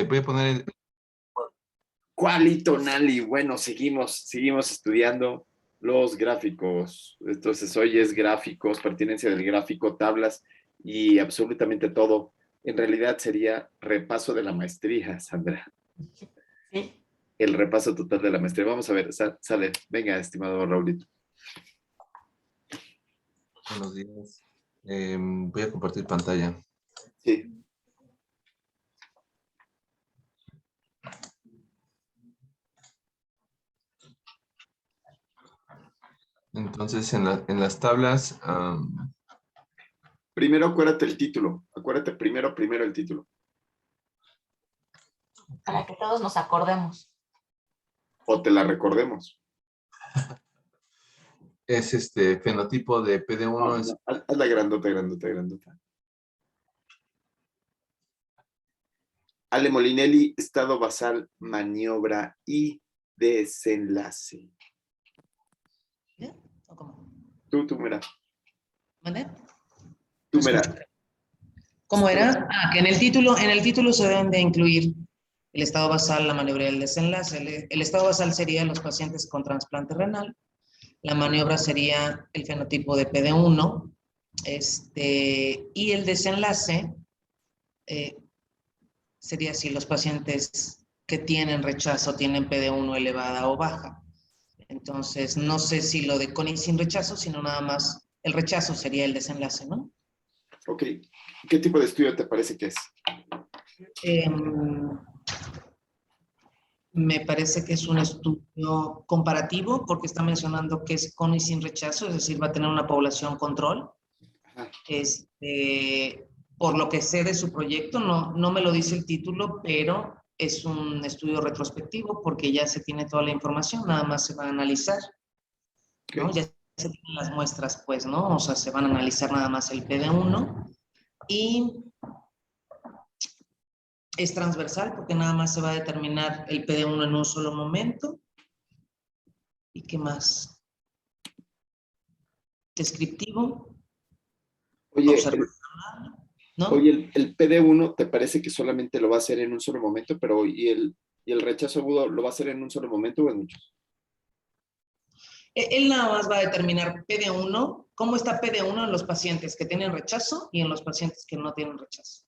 voy a poner el... Quali Tonali. Bueno, seguimos estudiando los gráficos. Entonces, hoy es gráficos, pertinencia del gráfico, tablas y absolutamente todo. En realidad sería repaso de la maestría, Sandra. Sí. El repaso total de la maestría. Vamos a ver, sale. Venga, estimado Raulito. Buenos días. Voy a compartir pantalla. Sí. Entonces, en las tablas, Primero acuérdate el título. Acuérdate primero el título. Para que todos nos acordemos. O te la recordemos. es fenotipo de PD1. No, haz la grandota. Ale Molinelli, estado basal, maniobra y desenlace. ¿Ya? ¿O cómo? Tú, mira. ¿Mande? Tú, No mira. escucho. ¿Cómo era? Que en el título se deben de incluir el estado basal, la maniobra y el desenlace. El estado basal sería los pacientes con trasplante renal. La maniobra sería el fenotipo de PD1. Y el desenlace sería si los pacientes que tienen rechazo tienen PD1 elevada o baja. Entonces, no sé si lo de con y sin rechazo, sino nada más el rechazo sería el desenlace, ¿no? Ok. ¿Qué tipo de estudio te parece que es? Me parece que es un estudio comparativo porque está mencionando que es con y sin rechazo, es decir, va a tener una población control. Ajá. Por lo que sé de su proyecto, no me lo dice el título, pero es un estudio retrospectivo porque ya se tiene toda la información, nada más se va a analizar, ¿no? Okay. Ya se tienen las muestras, pues, ¿no? O sea, se van a analizar nada más el PD1 y es transversal porque nada más se va a determinar el PD1 en un solo momento. ¿Y qué más? Descriptivo. Oye, Observacional, ¿no? Oye, el PD1 te parece que solamente lo va a hacer en un solo momento, pero ¿y el rechazo agudo lo va a hacer en un solo momento o en muchos? Él nada más va a determinar PD1, cómo está PD1 en los pacientes que tienen rechazo y en los pacientes que no tienen rechazo.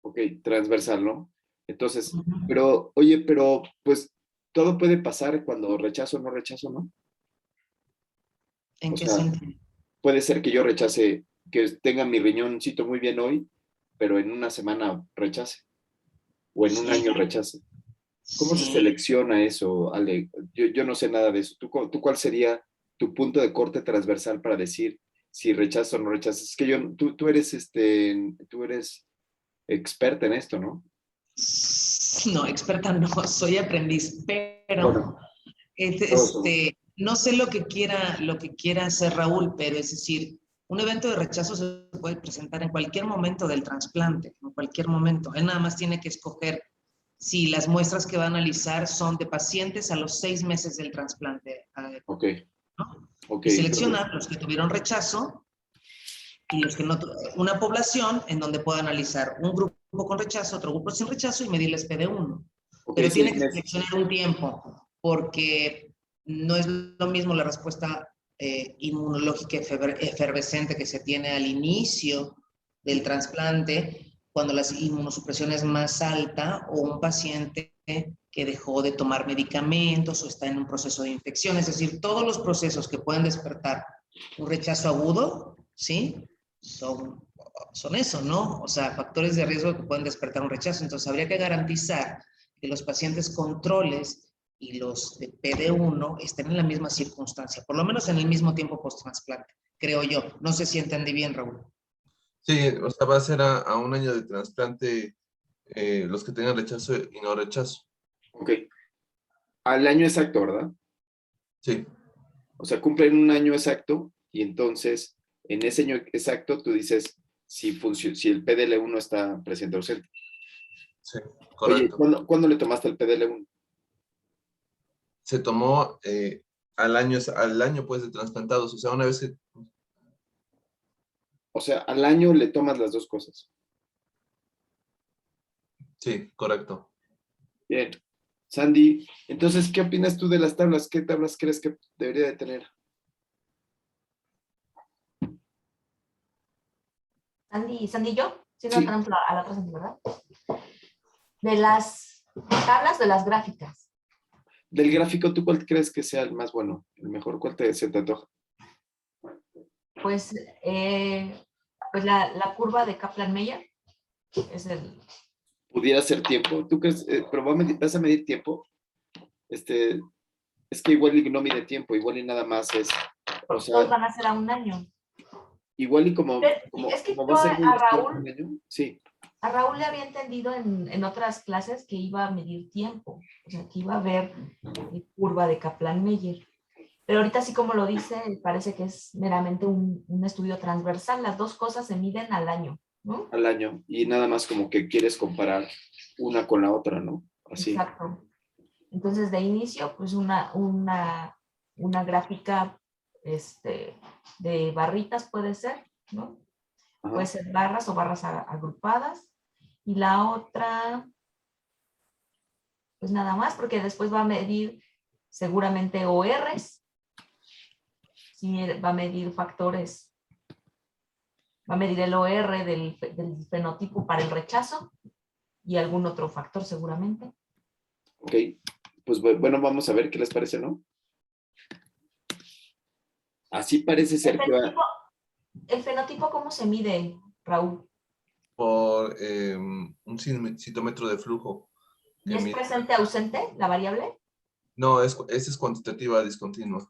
Ok, transversal, ¿no? Entonces, Uh-huh. pero, oye, pero pues todo puede pasar cuando rechazo o no rechazo, ¿no? ¿En O qué sea, sentido? puede ser que yo rechace, que tenga mi riñoncito muy bien hoy, pero en una semana rechace, o en un Sí, año rechace. ¿Cómo se sí. selecciona eso, Ale? Yo no sé nada de eso. ¿Tú cuál sería tu punto de corte transversal para decir si rechazo o no rechazo? Es que tú eres experta en esto, ¿no? No, experta no, soy aprendiz, pero Bueno, todos somos. no sé lo que quiera hacer Raúl, pero es decir, un evento de rechazo se puede presentar en cualquier momento del trasplante, en cualquier momento. Él nada más tiene que escoger si las muestras que va a analizar son de pacientes a los 6 meses del trasplante, Ok, ¿no? ok, Y entonces, seleccionar los que tuvieron rechazo y los que no, una población en donde pueda analizar un grupo con rechazo, otro grupo sin rechazo y medirles PD1. ok, Pero tiene 6 que meses. seleccionar un tiempo, porque no es lo mismo la respuesta inmunológica efervescente que se tiene al inicio del trasplante, cuando la inmunosupresión es más alta, o un paciente que dejó de tomar medicamentos o está en un proceso de infección. Es decir, todos los procesos que pueden despertar un rechazo agudo, ¿sí? Son eso, ¿no? O sea, factores de riesgo que pueden despertar un rechazo. Entonces, habría que garantizar que los pacientes controles y los de PD1 estén en la misma circunstancia, por lo menos en el mismo tiempo post-trasplante, creo yo. No sé si entendí bien, Raúl. Sí, o sea, va a ser a un año de trasplante los que tengan rechazo y no rechazo. Ok, al año exacto, ¿verdad? Sí. O sea, cumplen un año exacto y entonces en ese año exacto tú dices si el PDL1 está presente o ausente. Sí, Oye, correcto. ¿cuándo le tomaste el PDL1? Se tomó al año pues de trasplantados, o sea, una vez que... O sea, al año le tomas las dos cosas. Sí, correcto. Bien. Sandy, entonces, ¿qué opinas tú de las tablas? ¿Qué tablas crees que debería de tener? Sandy y yo, sí, no Sí. tenemos a la otra Sandy, ¿verdad? De las tablas, de las gráficas. Del gráfico, ¿tú cuál crees que sea el más bueno? El mejor, ¿cuál se te antoja? Pues, pues la curva de Kaplan-Meier es el... Pudiera ser tiempo. ¿Tú crees? Pero vas a medir tiempo. Es que igual y no mide tiempo, igual y nada más es, o Todos sea, van a ser a un año. igual y Es que como va yo a ser muy a experto Raúl, un año, sí. a Raúl le había entendido en otras clases que iba a medir tiempo, o sea, que iba a ver curva de Kaplan-Meier. Pero ahorita, así como lo dice, parece que es meramente un estudio transversal. Las dos cosas se miden al año, ¿no? Al año, y nada más como que quieres comparar una con la otra, ¿no? Así. Exacto. Entonces, de inicio, pues una gráfica de barritas puede ser, ¿no? Ajá. Puede ser barras o barras agrupadas. Y la otra, pues nada más, porque después va a medir seguramente ORs, sí, va a medir factores, va a medir el OR del fenotipo para el rechazo y algún otro factor seguramente. Ok, pues bueno, vamos a ver qué les parece, ¿no? Así parece ser que va. ¿El fenotipo cómo se mide, Raúl? Por un citómetro de flujo. ¿Y es presente ausente la variable? No, esa es cuantitativa discontinua.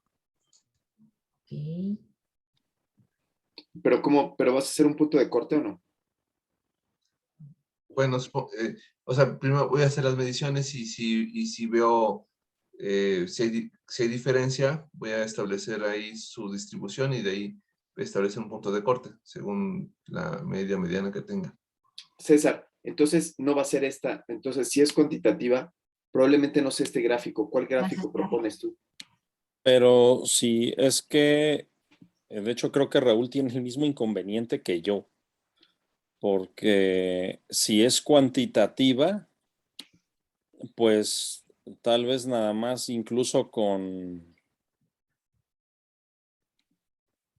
Ok. Pero ¿pero vas a hacer un punto de corte o no? Bueno, o sea, primero voy a hacer las mediciones y si veo si hay diferencia, voy a establecer ahí su distribución y de ahí establecer un punto de corte según la media mediana que tenga. César, entonces no va a ser esta. Entonces, si es cuantitativa, probablemente no sea este gráfico. ¿Cuál gráfico propones tú? Pero sí, es que, de hecho, creo que Raúl tiene el mismo inconveniente que yo, porque si es cuantitativa, pues tal vez nada más incluso con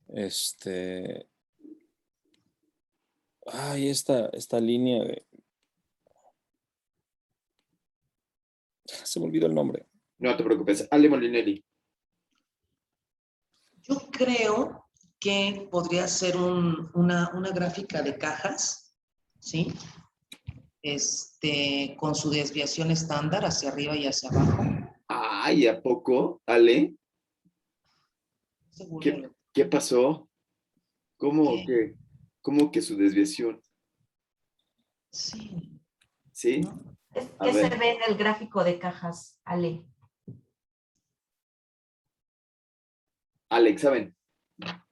esta línea de, se me olvidó el nombre. No te preocupes. Ale Molinelli. Yo creo que podría ser una gráfica de cajas, ¿sí? Con su desviación estándar hacia arriba y hacia abajo. Ay, ¿a poco, Ale? Seguro. ¿Qué pasó? ¿Cómo ¿Qué? que, cómo que su desviación? Sí. ¿Sí? ¿No? A ¿Qué se ver. ve en el gráfico de cajas, Ale? Alex, ¿saben?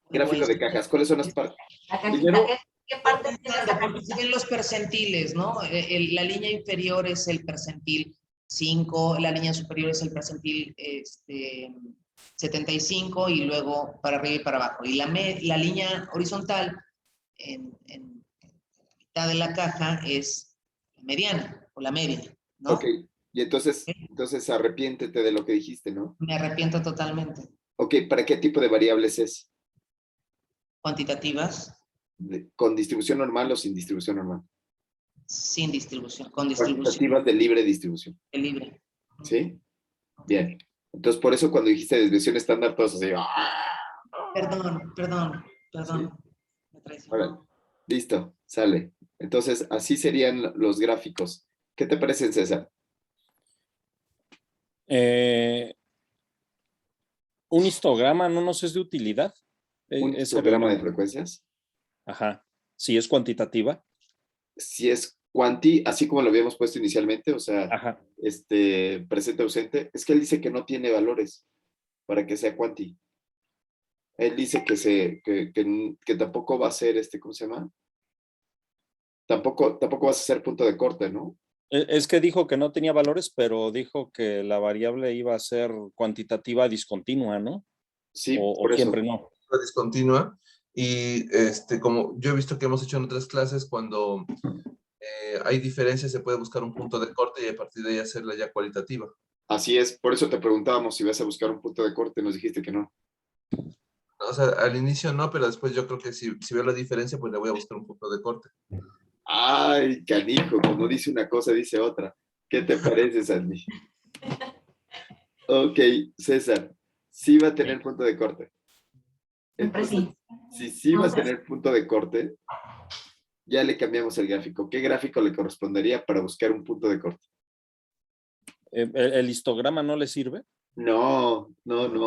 Gráfico de cajas. ¿Cuáles son las partes? La cajita, Primero, ¿qué parte tiene esa Porque se cajita? ven los percentiles, ¿no? La línea inferior es el percentil 5, la línea superior es el percentil 75 y luego para arriba y para abajo. Y la línea horizontal en la mitad de la caja es la mediana o la media, ¿no? ok. Y entonces arrepiéntete de lo que dijiste, ¿no? Me arrepiento totalmente. Ok, ¿para qué tipo de variables es? Cuantitativas, ¿Con distribución normal o sin distribución normal? sin distribución, con distribución Cuantitativas de libre distribución. libre. ¿Sí? Bien. Entonces, por eso cuando dijiste desviación estándar, todos así. Perdón. ¿Sí? Me traicionó. Órale. Listo, sale. Entonces, así serían los gráficos. ¿Qué te parecen, César? Un histograma no nos es de utilidad. ¿Un Ese histograma de veo. frecuencias? Ajá. Si es cuantitativa. Si es cuanti, así como lo habíamos puesto inicialmente, o sea, Ajá. presente ausente, es que él dice que no tiene valores para que sea cuanti. Él dice que tampoco va a ser ¿cómo se llama? Tampoco vas a ser punto de corte, ¿no? Es que dijo que no tenía valores, pero dijo que la variable iba a ser cuantitativa discontinua, ¿no? Sí, O por eso. siempre no. Discontinua y como yo he visto que hemos hecho en otras clases cuando hay diferencias, se puede buscar un punto de corte y a partir de ahí hacerla ya cualitativa. Así es, por eso te preguntábamos si vas a buscar un punto de corte, nos dijiste que no. O sea, al inicio no, pero después yo creo que si veo la diferencia, pues le voy a buscar un punto de corte. Ay, canijo, como dice una cosa, dice otra. ¿Qué te parece, Sandy? Ok, César, sí va a tener punto de corte. Siempre Entonces, sí. si sí va a Entonces- tener punto de corte, ya le cambiamos el gráfico. ¿Qué gráfico le correspondería para buscar un punto de corte? ¿El histograma no le sirve? No,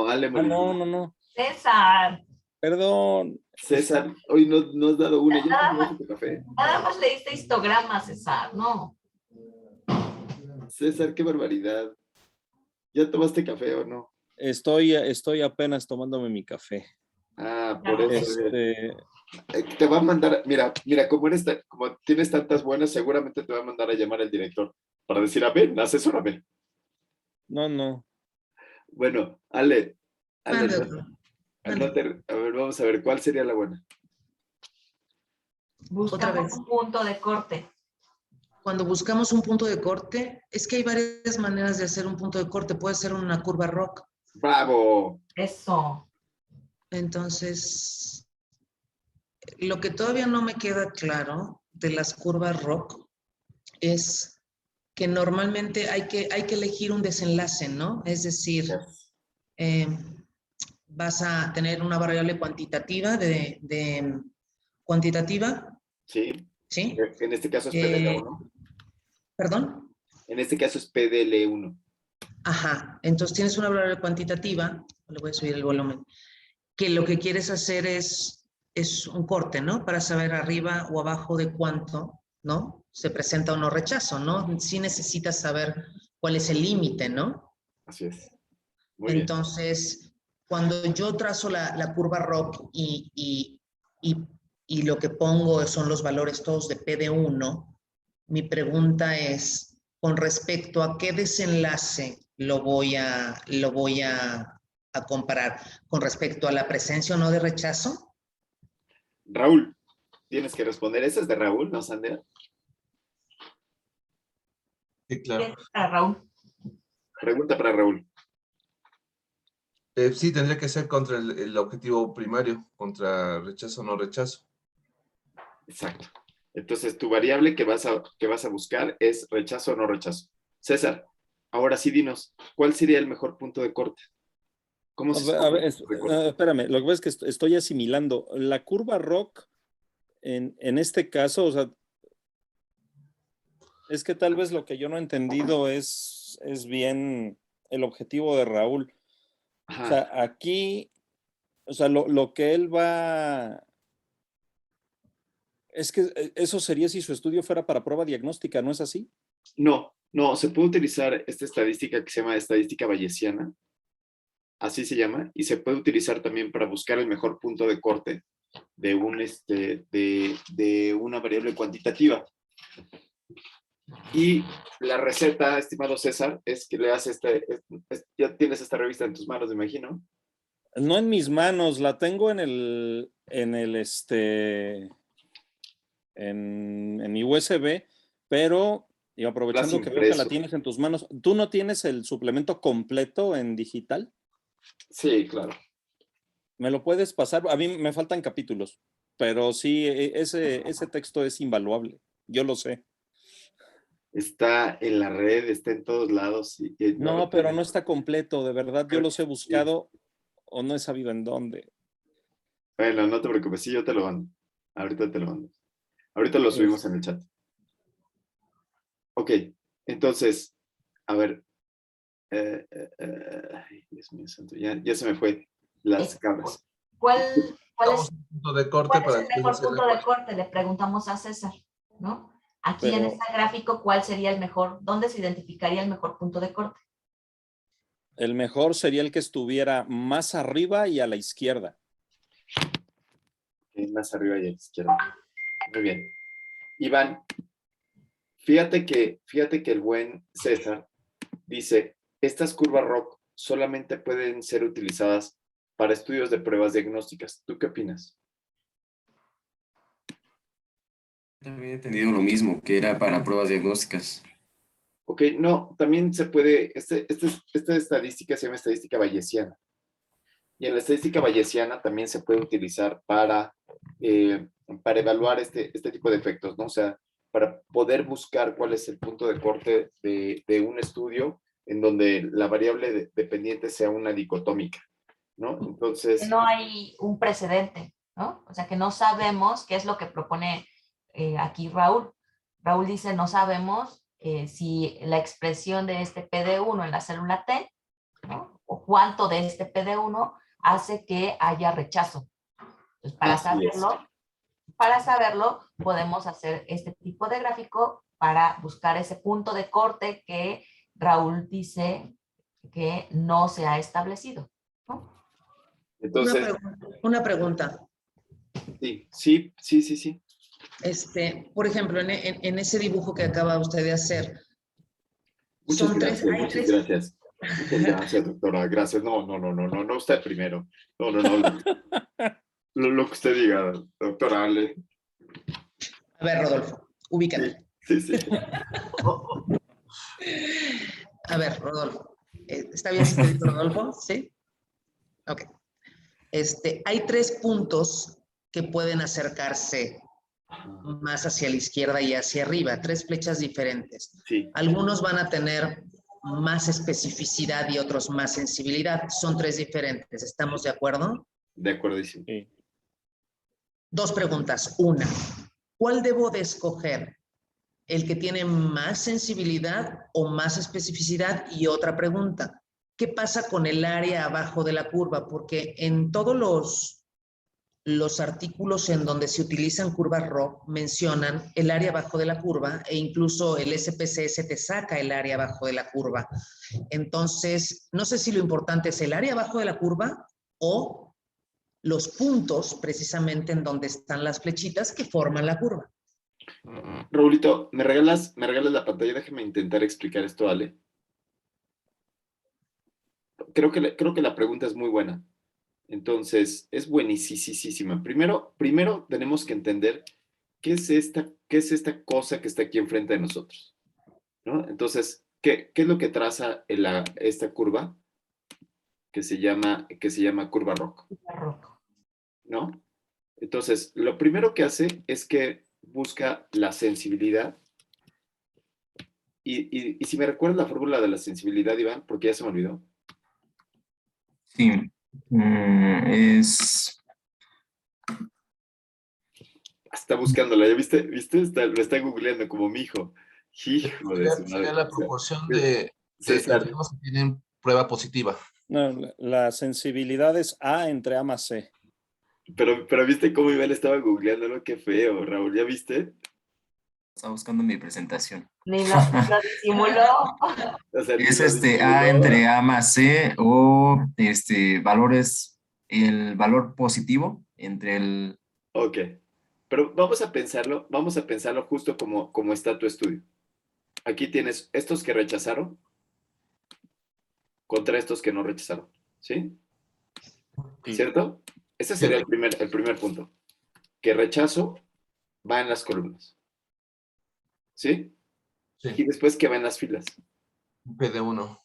Ale Ah, Molina. no. César, Perdón. César, hoy no has dado una, ya te tomaste tu café. nada más leíste histogramas, César, ¿no? César, qué barbaridad. ¿Ya tomaste café o no? Estoy apenas tomándome mi café. Ah, por eso. Este, Te va a mandar, mira, como tienes tantas buenas, seguramente te va a mandar a llamar el director para decir, a ver, asesórame. no. Bueno, Ale, Mande otro. anote, a ver, vamos a ver, ¿cuál sería la buena? Buscamos vez. un punto de corte. Cuando buscamos un punto de corte, es que hay varias maneras de hacer un punto de corte. Puede ser una curva ROC. ¡Bravo! Eso. Entonces, lo que todavía no me queda claro de las curvas ROC es que normalmente hay que elegir un desenlace, ¿no? Es decir, vas a tener una variable cuantitativa cuantitativa, Sí, ¿sí? en este caso es PDL1. ¿Perdón? En este caso es PDL1. Ajá, entonces tienes una variable cuantitativa, le voy a subir el volumen, que lo que quieres hacer es un corte, ¿no? Para saber arriba o abajo de cuánto, ¿no? Se presenta o no rechazo, ¿no? Sí necesitas saber cuál es el límite, ¿no? Así es. Muy bien. Entonces, cuando yo trazo la curva ROC y lo que pongo son los valores todos de PD1, mi pregunta es, con respecto a qué desenlace lo voy a comparar, con respecto a la presencia o no de rechazo. Raúl, tienes que responder. ¿Esa es de Raúl, no, Sandra? Sí, claro. Raúl. Pregunta para Raúl. Sí, tendría que ser contra el objetivo primario, contra rechazo o no rechazo. Exacto. Entonces, tu variable que vas a buscar es rechazo o no rechazo. César, ahora sí dinos, ¿cuál sería el mejor punto de corte? ¿Cómo se escoge el punto de corte? Espérame, lo que pasa es que estoy asimilando. La curva ROC, en este caso, o sea, es que tal vez lo que yo no he entendido es bien el objetivo de Raúl. Ajá. O sea, aquí, o sea, lo que él va... Es que eso sería si su estudio fuera para prueba diagnóstica, ¿no es así? No, se puede utilizar esta estadística que se llama estadística bayesiana, así se llama, y se puede utilizar también para buscar el mejor punto de corte de una variable cuantitativa. Y la receta, estimado César, es que leas ya tienes esta revista en tus manos, me imagino. No en mis manos, la tengo en mi USB, pero y aprovechando que veo que la tienes en tus manos, ¿tú no tienes el suplemento completo en digital? Sí, claro. ¿Me lo puedes pasar? A mí me faltan capítulos, pero sí, ese texto es invaluable, yo lo sé. Está en la red, está en todos lados. No, pero no está completo, de verdad, yo los he buscado o no he sabido en dónde. Bueno, no te preocupes, sí, yo te lo mando. Ahorita te lo mando. Ahorita lo subimos en el chat. Ok, entonces, a ver. Ay, Dios mío santo, ya se me fue las cabras. ¿Cuál es Un punto de corte para el mejor punto de corte? Le preguntamos a César, ¿no? Aquí en este gráfico, ¿cuál sería el mejor? ¿Dónde se identificaría el mejor punto de corte? El mejor sería el que estuviera más arriba y a la izquierda. Más arriba y a la izquierda. Muy bien. Iván, fíjate que el buen César dice, estas curvas ROC solamente pueden ser utilizadas para estudios de pruebas diagnósticas. ¿Tú qué opinas? También he entendido lo mismo, que era para pruebas diagnósticas. Ok, no, también se puede, esta estadística se llama estadística bayesiana. Y en la estadística bayesiana también se puede utilizar para evaluar este tipo de efectos, ¿no? O sea, para poder buscar cuál es el punto de corte de un estudio en donde la variable dependiente sea una dicotómica, ¿no? Que Entonces, no hay un precedente, ¿no? O sea, que no sabemos qué es lo que propone aquí Raúl. Raúl dice, no sabemos si la expresión de este PD1 en la célula T, ¿no? O cuánto de este PD1 hace que haya rechazo. Entonces, así es. para saberlo, podemos hacer este tipo de gráfico para buscar ese punto de corte que Raúl dice que no se ha establecido, ¿no? Entonces, Una pregunta. sí. Por ejemplo, en ese dibujo que acaba usted de hacer, Muchas son tres, gracias, hay muchas tres. gracias. Muchas gracias, doctora. Gracias. No, usted primero. No. Lo que usted diga, doctora Ale. A ver, Rodolfo, ubícate. Sí. A ver, Rodolfo, ¿está bien si te digo Rodolfo? ¿Sí? Ok. Hay tres puntos que pueden acercarse más hacia la izquierda y hacia arriba, tres flechas diferentes. Sí. Algunos van a tener más especificidad y otros más sensibilidad. Son tres diferentes. ¿Estamos de acuerdo? De acuerdísimo. Sí. Dos preguntas. Una, ¿cuál debo de escoger? ¿El que tiene más sensibilidad o más especificidad? Y otra pregunta, ¿qué pasa con el área abajo de la curva? Porque en todos los artículos en donde se utilizan curvas ROC mencionan el área abajo de la curva e incluso el SPSS te saca el área abajo de la curva. Entonces, no sé si lo importante es el área abajo de la curva o los puntos precisamente en donde están las flechitas que forman la curva. Raulito, ¿me regalas la pantalla? Déjame intentar explicar esto, Ale. Creo que la pregunta es muy buena. Entonces, es buenísima. Primero tenemos que entender qué es esta cosa que está aquí enfrente de nosotros, ¿no? Entonces, ¿qué es lo que traza esta curva que se llama curva ROC, ¿no? Entonces, lo primero que hace es que busca la sensibilidad. Y si me recuerdas la fórmula de la sensibilidad, Iván, porque ya se me olvidó. Sí, es... Está buscándola, ¿ya viste? Lo está googleando como mi hijo. Hijo de su Sería madre. la proporción de César, enfermos que tienen prueba positiva. No, la sensibilidad es A entre A más C. pero ¿viste cómo Iván estaba googleándolo? Qué feo, Raúl, ¿ya viste? Estaba buscando mi presentación. Ni lo disimuló. O sea, ni Es lo A disimuló. entre A más C o valores, el valor positivo entre el... Ok, pero vamos a pensarlo justo como está tu estudio. Aquí tienes estos que rechazaron contra estos que no rechazaron, ¿sí? Sí. ¿Cierto? Ese sería el primer punto. Que rechazo va en las columnas, ¿sí? Sí, Y después que va en las filas. PD1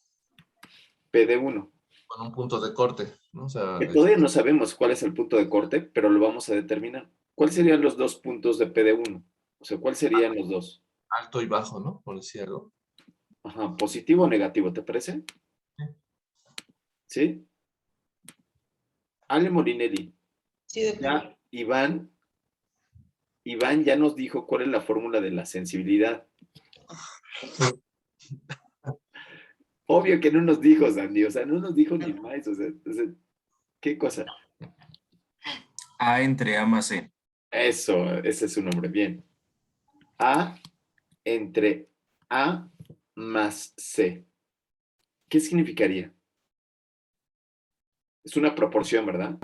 PD1. con un punto de corte, ¿no? O sea, Que todavía no sabemos cuál es el punto de corte, pero lo vamos a determinar. ¿Cuáles serían los dos puntos de PD1? O sea, ¿cuáles serían los dos? alto y bajo, ¿no? Por decirlo. Ajá, positivo o negativo, ¿te parece? ¿Sí? Ale Morinelli. Sí, doctor. Ya, Iván ya nos dijo cuál es la fórmula de la sensibilidad. Obvio que no nos dijo, Sandy, o sea, no nos dijo ni más, o sea, ¿qué cosa? A entre A más C. Eso, ese es su nombre, bien. A entre A más C. ¿Qué significaría? Es una proporción, ¿verdad?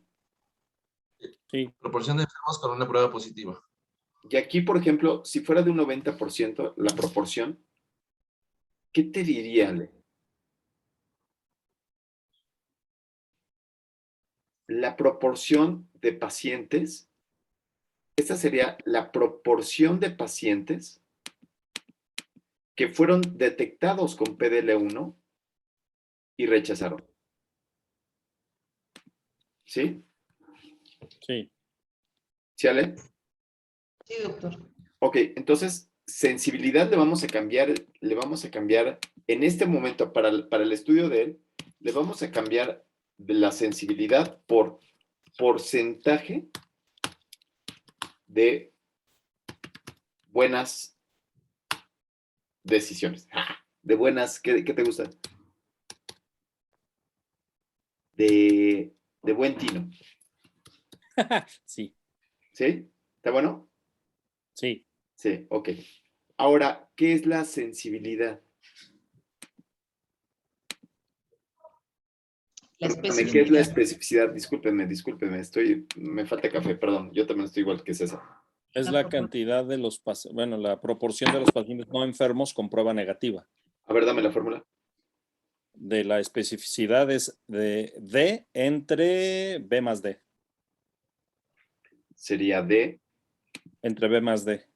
Sí. Proporción de enfermos con una prueba positiva. Y aquí, por ejemplo, si fuera de un 90% la proporción, ¿qué te diría, Ale? La proporción de pacientes esta sería la proporción de pacientes que fueron detectados con PDL1 y rechazaron. ¿Sí? Sí. ¿Sí, Ale? Sí, doctor. Ok, entonces, sensibilidad le vamos a cambiar en este momento para el estudio de él, le vamos a cambiar de la sensibilidad por porcentaje de buenas decisiones. De buenas, ¿qué te gusta? De buen tino. Sí, ¿Sí? ¿Está bueno? sí. Sí, ok. Ahora, ¿qué es la sensibilidad? La Perdóname, ¿qué es la especificidad. especificidad? Discúlpeme, me falta café, perdón. Yo también estoy igual que César. Es la cantidad de los pacientes, bueno, la proporción de los pacientes no enfermos con prueba negativa. A ver, dame la fórmula. De la especificidad es de D entre B más D. Sería D Entre B más D.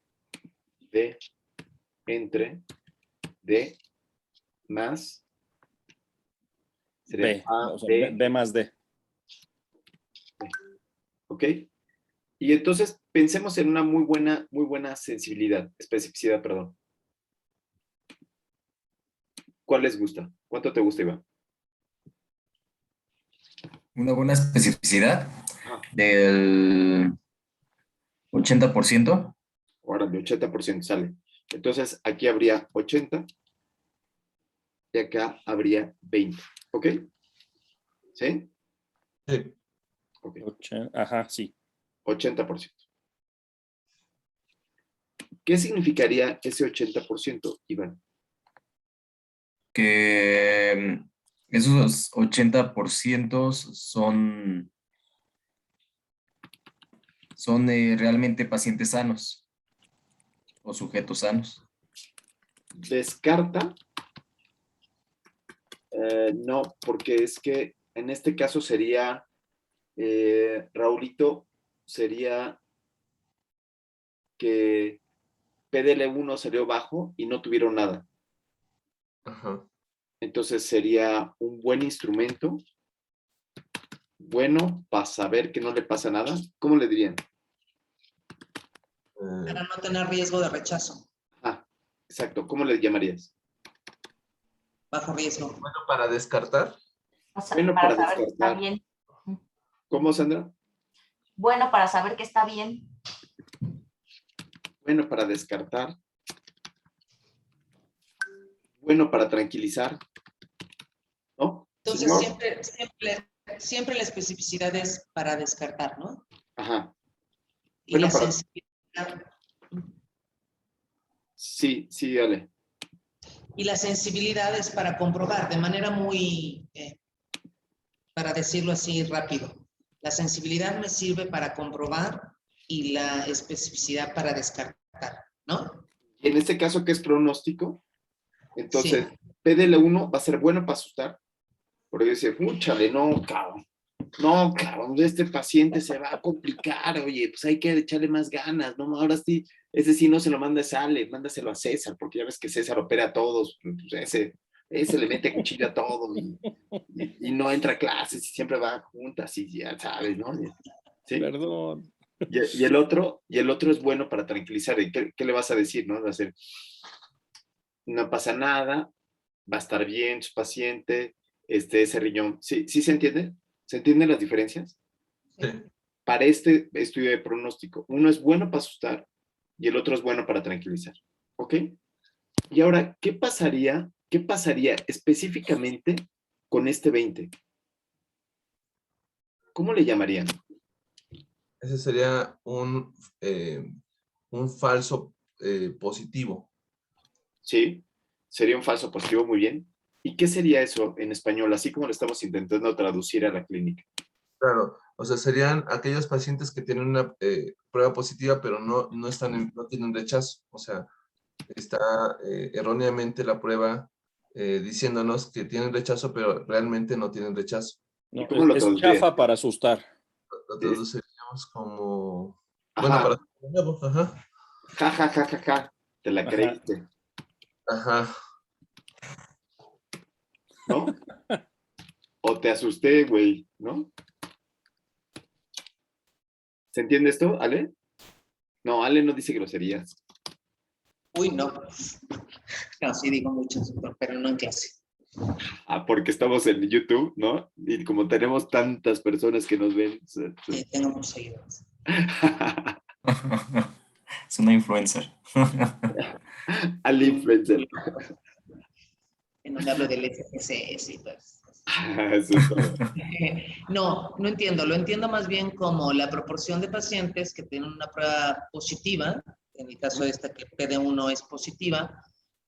entre D más. Sería B, A, o sea, B, B más D. ¿ok? Y entonces pensemos en una muy buena especificidad, perdón. ¿Cuál les gusta? ¿Cuánto te gusta, Iván? Una buena especificidad Ajá. del 80%. Ahora de 80% sale. Entonces aquí habría 80 y acá habría 20. ¿Ok? ¿Sí? Sí. Ok. Ajá, sí. 80%. ¿Qué significaría ese 80%, Iván? Que esos 80% son realmente pacientes sanos o sujetos sanos. Descarta. No, porque es que en este caso sería, Raulito, sería que PDL1 salió bajo y no tuvieron nada. Ajá. Entonces sería un buen instrumento, bueno, para saber que no le pasa nada. ¿Cómo le dirían? Para no tener riesgo de rechazo, Ah, exacto. ¿Cómo le llamarías? bajo riesgo. Bueno, para descartar. Bueno, Para para saber que está descartar. bien. ¿Cómo, Sandra? Bueno, para saber que está bien. Bueno, para descartar. Bueno, para tranquilizar. ¿No? Entonces, Señor. siempre la especificidad es para descartar, ¿no? Ajá. Y Bueno, la para... sensibilidad. Sí, dale. Y la sensibilidad es para comprobar de manera muy, para decirlo así rápido. La sensibilidad me sirve para comprobar y la especificidad para descartar, ¿no? En este caso, que es pronóstico, entonces Sí. PDL1 va a ser bueno para asustar, porque dice, fúchale, no, cabrón, este paciente se va a complicar, oye, pues hay que echarle más ganas, no, ahora sí, ese sí no se lo manda a Ale, mándaselo a César, porque ya ves que César opera a todos, pues ese le mete cuchillo a todos y no entra a clases y siempre va juntas y ya sabes, ¿no? ¿Sí? Perdón. Y el otro es bueno para tranquilizar. ¿Y qué le vas a decir, no? Va a ser, no pasa nada, va a estar bien su paciente, ese riñón. ¿Sí se entiende? ¿Se entienden las diferencias? Sí. Para este estudio de pronóstico, uno es bueno para asustar y el otro es bueno para tranquilizar. ¿Ok? Y ahora, ¿qué pasaría específicamente con este 20? ¿Cómo le llamarían? Ese sería un falso positivo. ¿Sí? Sería un falso positivo, muy bien. ¿Y qué sería eso en español, así como lo estamos intentando traducir a la clínica? Claro, o sea, serían aquellos pacientes que tienen una prueba positiva, pero no tienen rechazo. O sea, está erróneamente la prueba diciéndonos que tienen rechazo, pero realmente no tienen rechazo. ¿Y No, cómo lo es traducirían? chafa para asustar. Lo traduciríamos como, bueno, Ajá, Ajá. Ja, ja, ja, ja, ja. Te la Ajá. creíste, Ajá. ¿no? O te asusté, güey, ¿no? ¿Se entiende esto, Ale? No, Ale no dice groserías. Uy, no. No, sí digo muchas, pero no en clase. Ah, porque estamos en YouTube, ¿no? Y como tenemos tantas personas que nos ven. Tengo muchos seguidores. Es una influencer. Al influencer. En donde hablo del SPSS y pues. Eso es todo. No, no entiendo. Lo entiendo más bien como la proporción de pacientes que tienen una prueba positiva, en el caso de esta que PD1 es positiva,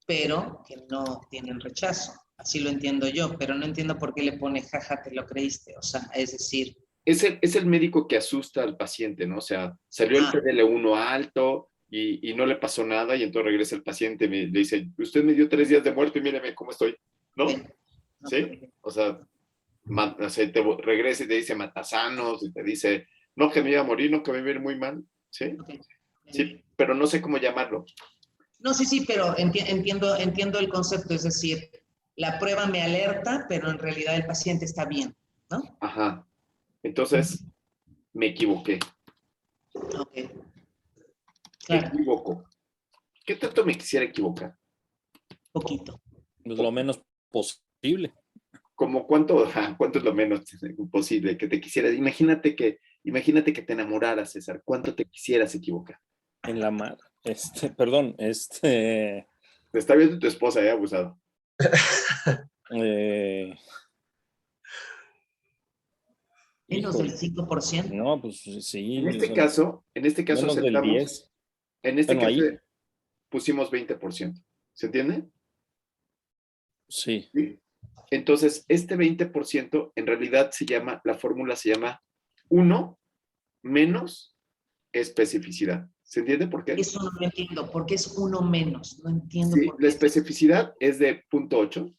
pero que no tienen rechazo. Así lo entiendo yo, pero no entiendo por qué le pone jaja, te lo creíste. O sea, es decir, Es el médico que asusta al paciente, ¿no? O sea, salió el PDL1 alto y no le pasó nada y entonces regresa el paciente y le dice, usted me dio 3 días de muerte y míreme cómo estoy, ¿no? ¿Sí? O sea, regresa y te dice matasanos y te dice, no, que me iba a morir, no, que me iba a ir muy mal, ¿sí? Sí, pero no sé cómo llamarlo. No, sí, pero entiendo el concepto, es decir, la prueba me alerta, pero en realidad el paciente está bien, ¿no? Ajá. Entonces, me equivoqué. Ok. Me Claro, equivoco. ¿Qué tanto me quisiera equivocar? poquito. Pues lo menos posible. Como cuánto es lo menos posible que te quisieras. Imagínate que te enamoraras, César. ¿Cuánto te quisieras equivocar? En la mar. Perdón, Te está viendo tu esposa, abusado. Menos híjole, del 5%. no, pues sí. En este o sea, caso menos del aceptamos, 10. en este Bueno, caso ahí. pusimos 20%. ¿Se entiende? Sí. Sí. Entonces, este 20% en realidad la fórmula se llama 1 menos especificidad. ¿Se entiende por qué? Eso no lo entiendo, porque es uno menos. No entiendo Sí, por la qué. especificidad es de 0.8.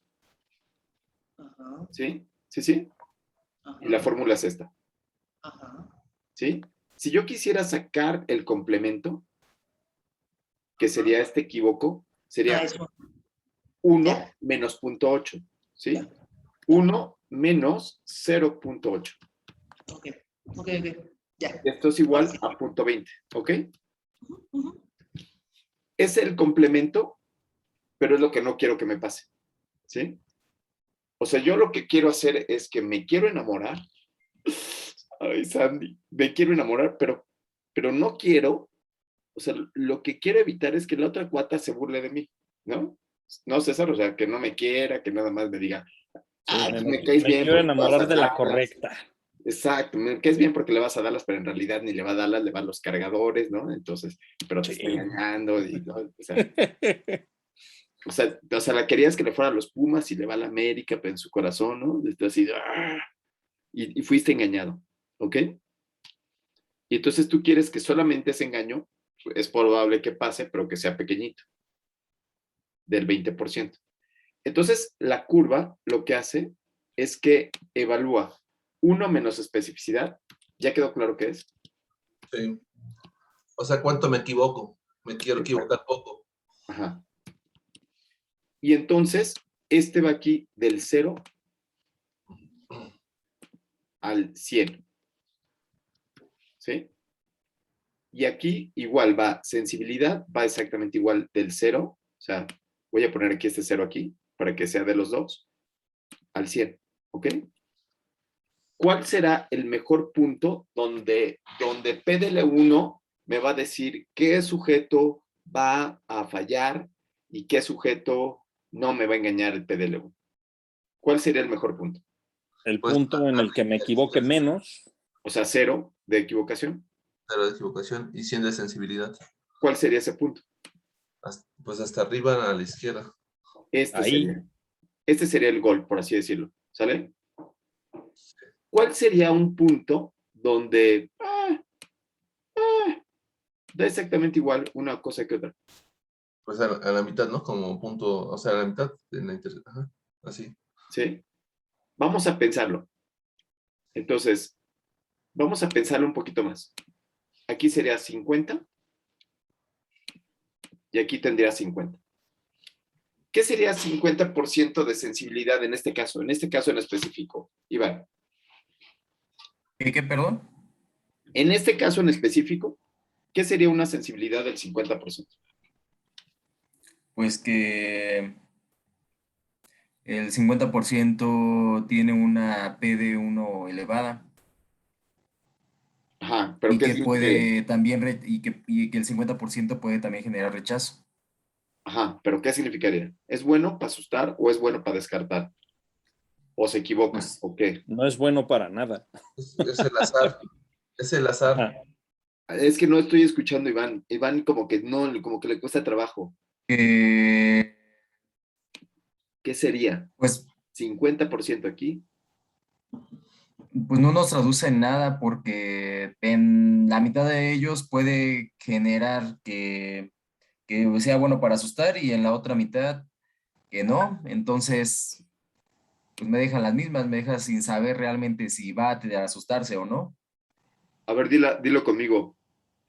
Ajá, ¿Sí? Sí. ajá, Y la fórmula es esta. ajá. ¿Sí? Si yo quisiera sacar el complemento, que sería este equívoco, sería Eso. 1 Ya. menos 0.8. ¿Sí? Ya. 1 menos 0.8. Ok. Ya. Esto es igual a 0.20. ¿Ok? Ujú. Es el complemento, pero es lo que no quiero que me pase. ¿Sí? O sea, yo lo que quiero hacer es que me quiero enamorar. Ay, Sandy, me quiero enamorar, pero no quiero. O sea, lo que quiero evitar es que la otra cuata se burle de mí, ¿no? No, César, o sea, que no me quiera, que nada más me diga, Sí, me caes bien quiero porque le vas enamorar a de la Dallas. correcta. Exacto, me caes bien porque le vas a Dallas, pero en realidad ni le va a Dallas, le van los cargadores, ¿no? Entonces, pero te está engañando, ¿no? O sea, la querías que le fuera a los Pumas y le va a la América, pero en su corazón, ¿no? Está así, y fuiste engañado, ¿ok? Y entonces tú quieres que solamente ese engaño, es probable que pase, pero que sea pequeñito, del 20%. Entonces, la curva lo que hace es que evalúa 1 menos especificidad. ¿Ya quedó claro qué es? Sí. O sea, ¿cuánto me equivoco? Me quiero equivocar poco. Ajá. Y entonces, este va aquí del 0 al 100. ¿Sí? Y aquí igual va sensibilidad, va exactamente igual del 0. O sea, voy a poner aquí este 0 aquí, para que sea de los dos, al 100. ¿Ok? ¿Cuál será el mejor punto donde PDL1 me va a decir qué sujeto va a fallar y qué sujeto no me va a engañar el PDL1? ¿Cuál sería el mejor punto? El Pues, punto en el que me equivoque menos. O sea, 0 de equivocación. 0 de equivocación y 100 de sensibilidad. ¿Cuál sería ese punto? Pues hasta arriba a la izquierda. Ahí. Este sería el gol, por así decirlo. ¿Sale? ¿Cuál sería un punto donde da exactamente igual una cosa que otra? Pues a la mitad, ¿no? Como punto, o sea, a la mitad en la ajá, así. ¿Sí? Vamos a pensarlo. Entonces, vamos a pensarlo un poquito más. Aquí sería 50 y aquí tendría 50. ¿Qué sería 50% de sensibilidad en este caso? En este caso en específico, Iván. ¿Qué, perdón? En este caso en específico, ¿qué sería una sensibilidad del 50%? Pues que el 50% tiene una P de 1 elevada Ajá, pero y ¿qué que significaría? puede también, y que el 50% puede también generar rechazo. Ajá, pero ¿qué significaría? ¿Es bueno para asustar o es bueno para descartar? ¿O se equivoca? Pues ¿O qué? No es bueno para nada. Es el azar. Es el azar. Ajá. Es que no estoy escuchando a Iván. Iván como que no, como que le cuesta trabajo. que, ¿Qué sería? pues, 50% aquí. pues no nos traduce en nada porque en la mitad de ellos puede generar que sea bueno para asustar y en la otra mitad que no. Entonces, pues me dejan las mismas, me deja sin saber realmente si va a asustarse o no. A ver, dilo conmigo.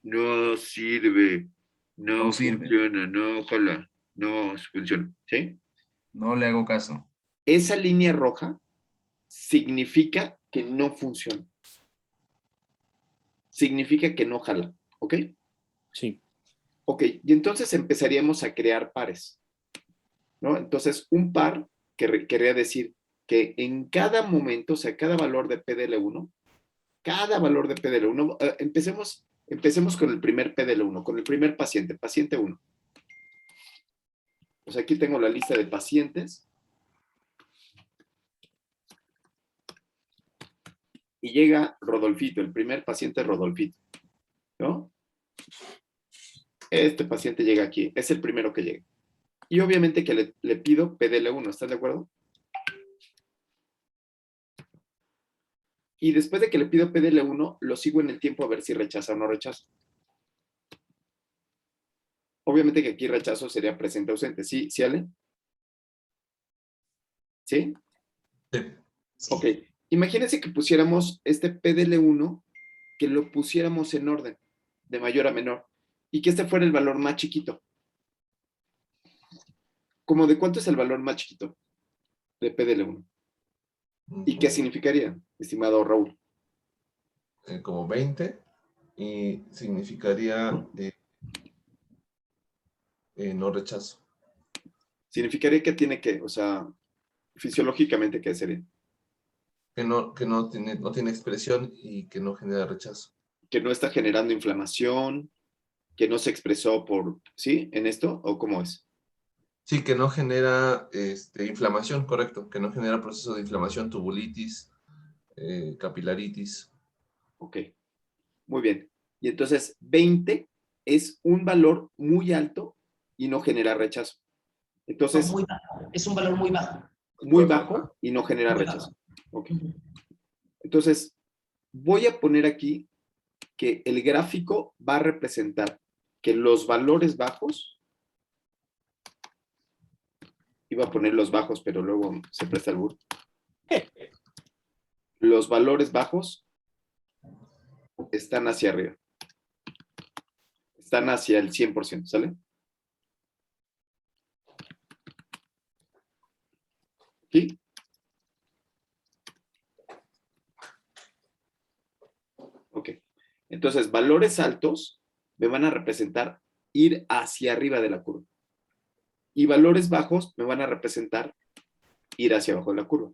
No sirve. No No sirve, funciona. No, ojalá. No funciona. ¿Sí? no le hago caso. Esa línea roja significa que no funciona. Significa que no jala. ¿Ok? Sí. Ok, y entonces empezaríamos a crear pares, ¿no? Entonces, un par querría decir que en cada momento, o sea, cada valor de PDL1, cada valor de PDL1, empecemos con el primer PDL1, con el primer paciente, paciente 1. Pues aquí tengo la lista de pacientes. Y llega Rodolfito, el primer paciente Rodolfito, ¿no? Este paciente llega aquí, es el primero que llega. Y obviamente que le pido PDL1, ¿están de acuerdo? Y después de que le pido PDL1, lo sigo en el tiempo a ver si rechaza o no rechaza. Obviamente que aquí rechazo sería presente ausente. ¿Sí, ¿sí, Ale? ¿Sí? Sí. Sí. Ok. Imagínense que pusiéramos este PDL1, que lo pusiéramos en orden, de mayor a menor, y que este fuera el valor más chiquito. ¿Cómo de cuánto es el valor más chiquito de PDL1? ¿Y qué significaría, estimado Raúl? Como 20 y significaría no rechazo. Significaría que tiene que, o sea, fisiológicamente, ¿qué sería? Que no tiene expresión y que no genera rechazo. Que no está generando inflamación, que no se expresó por, ¿sí? ¿En esto? ¿O cómo es? Sí, que no genera inflamación, correcto. Que no genera proceso de inflamación, tubulitis, capilaritis. Ok, muy bien. Y entonces 20 es un valor muy alto y no genera rechazo. No, Entonces, muy bajo. Es un valor muy bajo. muy bajo y no genera Muy rechazo. bajo. Ok. Entonces, voy a poner aquí que el gráfico va a representar que los valores bajos, iba a poner los bajos, pero luego se presta el burro. Los valores bajos están hacia arriba. Están hacia el 100%, ¿sale? ¿Sí? Ok. Entonces, valores altos me van a representar ir hacia arriba de la curva. Y valores bajos me van a representar ir hacia abajo de la curva.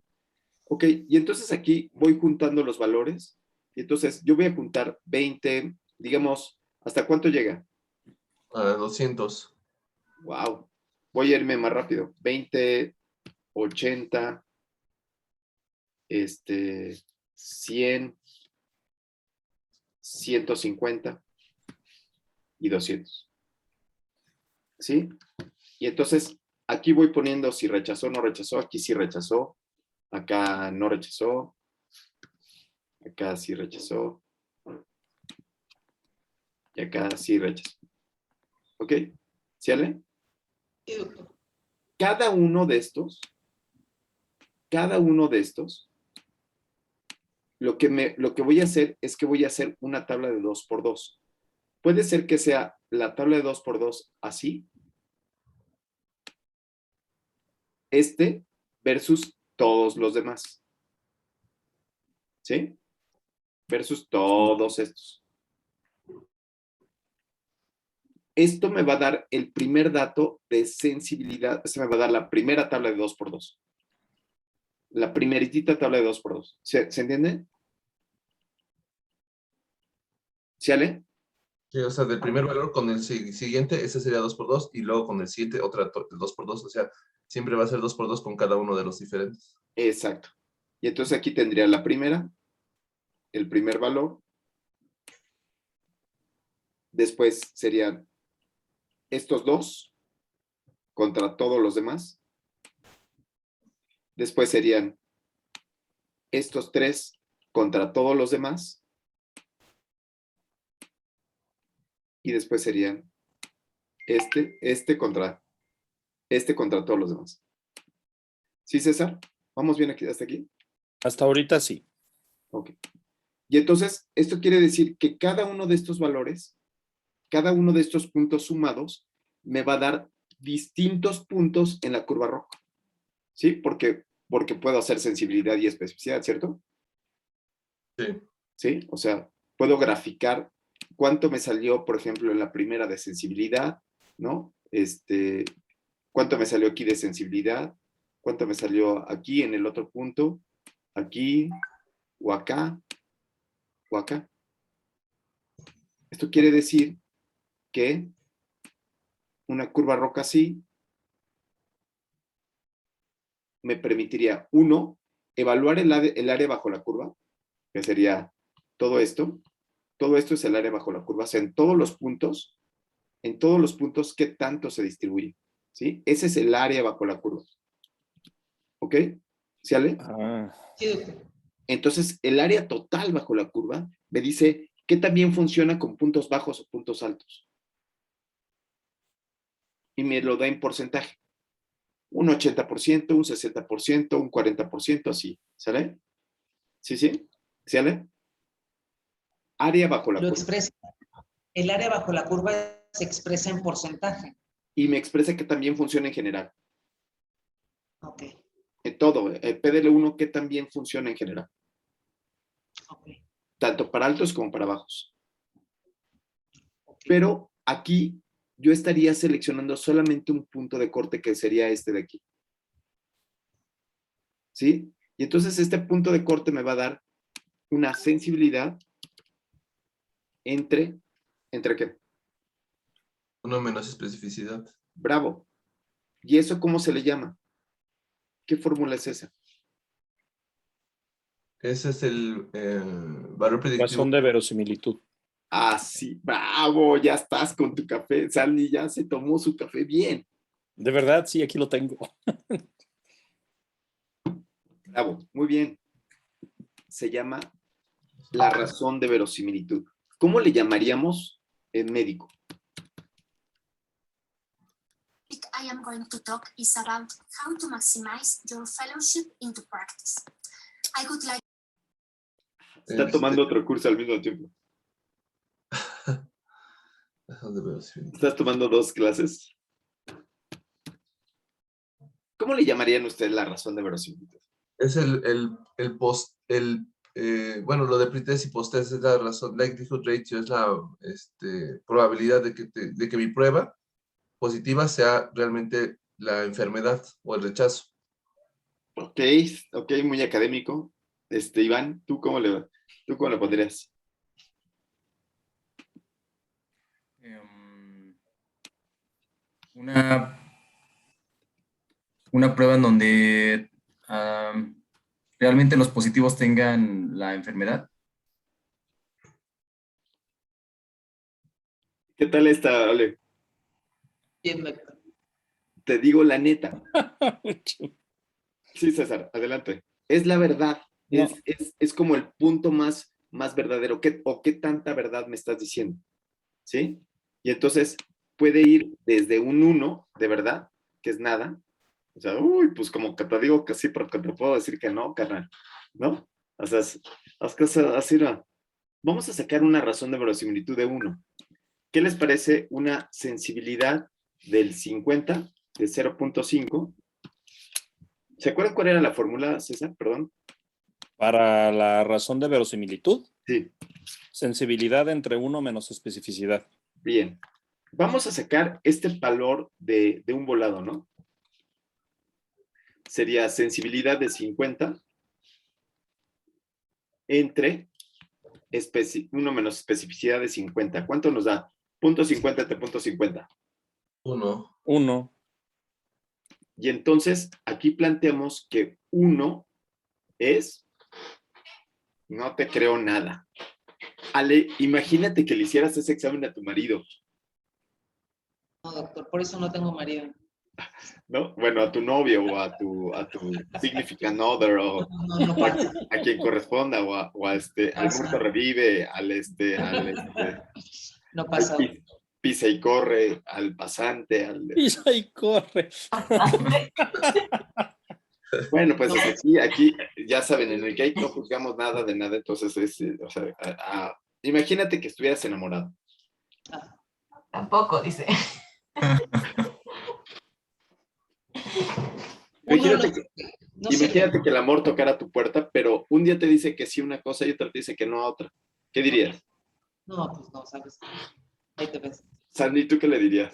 Ok, y entonces aquí voy juntando los valores. Y entonces yo voy a juntar 20, digamos, ¿hasta cuánto llega? A 200. Wow. Voy a irme más rápido. 20, 80, 100, 150 y 200. ¿Sí? Y entonces aquí voy poniendo si rechazó o no rechazó. Aquí sí rechazó. Acá no rechazó. Acá sí rechazó. Y acá sí rechazó. ¿Ok? ¿Sí, Ale? Sí, doctor. Cada uno de estos, lo que voy a hacer es que voy a hacer una tabla de 2 por 2. Puede ser que sea la tabla de 2 por 2 así, este versus todos los demás. ¿Sí? Versus todos estos. Esto me va a dar el primer dato de sensibilidad. Este me va a dar la primera tabla de 2x2. La primeritita tabla de 2x2. ¿Se entiende? ¿Sí, Ale? Sí, o sea, del primer valor con el siguiente, ese sería 2x2, y luego con el siguiente, otra 2x2. O sea, siempre va a ser 2x2 con cada uno de los diferentes. Exacto. Y entonces aquí tendría la primera, el primer valor. Después serían estos dos contra todos los demás. Después serían estos tres contra todos los demás. Y después serían este contra todos los demás. ¿Sí, César? ¿Vamos bien aquí, hasta aquí? Hasta ahorita sí. Ok. Y entonces, esto quiere decir que cada uno de estos valores, cada uno de estos puntos sumados, me va a dar distintos puntos en la curva roja. ¿Sí? Porque puedo hacer sensibilidad y especificidad, ¿cierto? Sí. ¿Sí? O sea, puedo graficar cuánto me salió, por ejemplo, en la primera de sensibilidad, ¿no? Cuánto me salió aquí de sensibilidad, cuánto me salió aquí en el otro punto, aquí, o acá, o acá. Esto quiere decir que una curva roja así me permitiría, uno, evaluar el área bajo la curva, que sería todo esto. Todo esto es el área bajo la curva. O sea, en todos los puntos, ¿qué tanto se distribuye? ¿Sí? Ese es el área bajo la curva. ¿Ok? ¿Sí, Ale? Ah, Sí, doctor. Entonces, el área total bajo la curva me dice qué también funciona con puntos bajos o puntos altos. Y me lo da en porcentaje. Un 80%, un 60%, un 40%, así. ¿Sale? ¿Sí, sí? ¿Sí, Ale? Área bajo la Lo curva. expresa. El área bajo la curva se expresa en porcentaje. Y me expresa que también funciona en general. Ok, En todo. PDL1 que también funciona en general. ok. Tanto para altos como para bajos. Ok. Pero aquí yo estaría seleccionando solamente un punto de corte que sería este de aquí. ¿Sí? Y entonces este punto de corte me va a dar una sensibilidad ¿entre qué? Uno menos especificidad. Bravo. ¿Y eso cómo se le llama? ¿Qué fórmula es esa? Ese es el valor predictivo. razón de verosimilitud. Ah, sí, bravo, ya estás con tu café. Sandy ya se tomó su café bien. De verdad, sí, aquí lo tengo. Bravo, muy bien. Se llama la razón de verosimilitud. ¿Cómo le llamaríamos en médico? I am going to talk is about how to maximize your fellowship into practice. I would like. Está tomando otro curso al mismo tiempo. Razón de verosimilitud. ¿Estás tomando dos clases? ¿Cómo le llamarían ustedes la razón de verosimilitud? Es bueno, lo de pretest y post-test es la razón, likelihood ratio es la probabilidad de que mi prueba positiva sea realmente la enfermedad o el rechazo. Ok, muy académico. Iván, ¿tú cómo le pondrías? Una prueba en donde realmente los positivos tengan la enfermedad. ¿Qué tal está, Ale? Bien, doctor. Te digo la neta. Sí, César, adelante. Es la verdad. No. Es como el punto más verdadero. ¿Qué tanta verdad me estás diciendo? ¿Sí? Y entonces puede ir desde un 1, de verdad, que es nada. O sea, pues como que te digo que sí, pero que te puedo decir que no, carnal. ¿No? O sea, las cosas así, no. Vamos a sacar una razón de verosimilitud de 1. ¿Qué les parece una sensibilidad del 50, de 0.5? ¿Se acuerdan cuál era la fórmula, César? Perdón. Para la razón de verosimilitud, Sí, sensibilidad entre 1 menos especificidad. bien. Vamos a sacar este valor de un volado, ¿no? Sería sensibilidad de 50 entre 1 menos especificidad de 50. ¿Cuánto nos da? 0.50 entre 0.50. 1. 1. Y entonces aquí planteamos que 1 es, no te creo nada. Ale, imagínate que le hicieras ese examen a tu marido, No, doctor, por eso no tengo marido. ¿no? Bueno, a tu novio o a tu significant other o No pasa. a quien corresponda o al muerto revive, al No pasa. pisa y corre, al pasante, Pisa y corre. Bueno, pues aquí ya saben, en el gay no juzgamos nada de nada, entonces o sea, imagínate que estuvieras enamorado. Tampoco, dice. Imagínate que el amor tocara tu puerta, pero un día te dice que sí una cosa y otro te dice que no a otra. ¿Qué dirías? No, pues no, sabes. Ahí te ves. Sandy, ¿tú qué le dirías?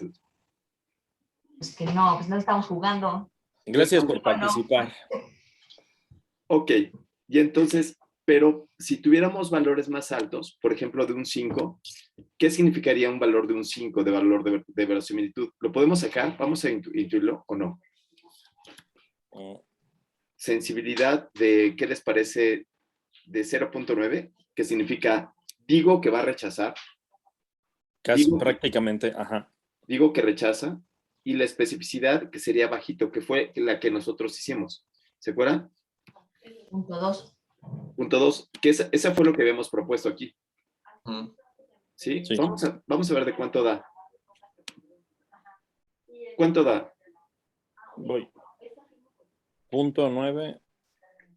Pues que no, pues no estamos jugando. Gracias por participar. Ok, y entonces, pero si tuviéramos valores más altos, por ejemplo, de un 5, ¿qué significaría un valor de un 5 de valor de verosimilitud? ¿Lo podemos sacar? ¿Vamos a intuirlo o no? Sensibilidad de, ¿qué les parece? De 0.9, que significa, digo que va a rechazar. Casi prácticamente, ajá. Digo que rechaza. Y la especificidad, que sería bajito, que fue la que nosotros hicimos. ¿Se acuerdan? Punto 2. Punto 2, que esa fue lo que habíamos propuesto aquí. ¿Sí? Sí. Vamos a ver de cuánto da. ¿Cuánto da? Voy. Punto 9.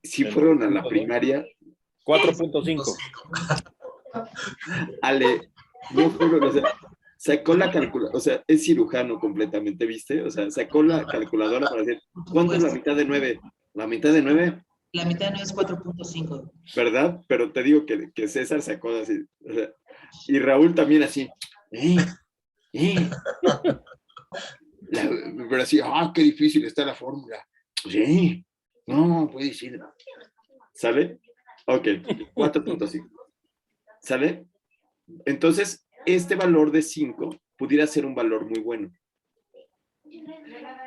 Si fueron a la primaria. 4.5. Ale, no fueron, o sea, sacó la calculadora, o sea, es cirujano completamente, ¿viste? O sea, sacó la calculadora para decir, ¿cuánto es la mitad de 9? ¿La mitad de 9? La mitad no es 4.5. ¿Verdad? Pero te digo que César sacó así, o sea, y Raúl también así, pero así, qué difícil está la fórmula. Sí, no, puede ser. ¿Sale? Ok, 4.5. ¿Sale? Entonces, este valor de 5 pudiera ser un valor muy bueno.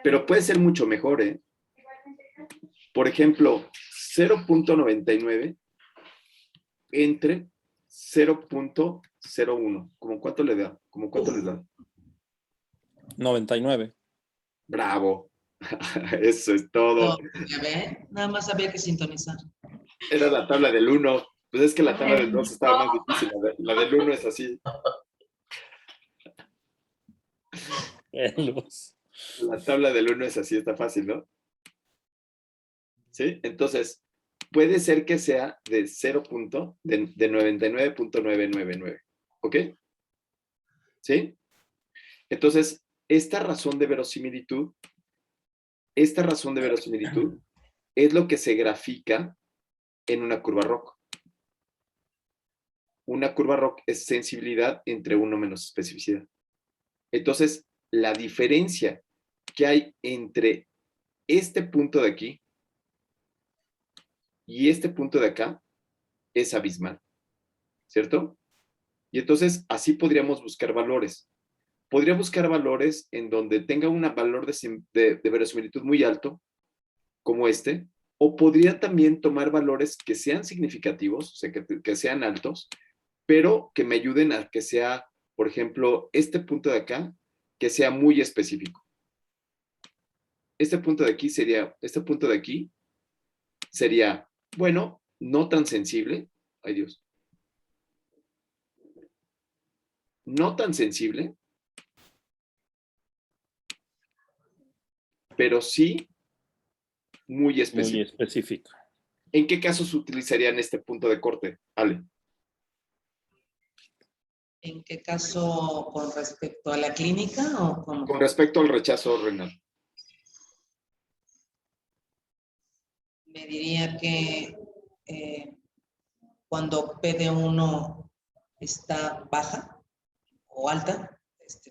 Pero puede ser mucho mejor, ¿eh? Por ejemplo, 0.99 entre 0.01. ¿Cómo cuánto le da? ¿Cómo cuánto les da? 99. Bravo. Eso es todo. No, ya ve, nada más había que sintonizar. Era la tabla del 1. Pues es que la tabla del 2 estaba más difícil. La del 1 es así. La tabla del 1 es así, está fácil, ¿no? ¿Sí? Entonces, puede ser que sea de 99.999. ¿Ok? ¿Sí? Entonces, esta razón de verosimilitud es lo que se grafica en una curva ROC. Una curva ROC es sensibilidad entre 1 menos especificidad. Entonces, la diferencia que hay entre este punto de aquí y este punto de acá es abismal, ¿cierto? Y entonces, así podríamos buscar valores. Podría buscar valores en donde tenga un valor de verosimilitud muy alto, como este, o podría también tomar valores que sean significativos, o sea, que sean altos, pero que me ayuden a que sea, por ejemplo, este punto de acá, que sea muy específico. Este punto de aquí sería, bueno, no tan sensible, ay Dios, no tan sensible, pero sí muy específico. Muy específico. ¿En qué casos utilizarían este punto de corte, Ale? ¿En qué caso con respecto a la clínica o con...? Con respecto al rechazo renal. me diría que cuando PD1 está baja o alta,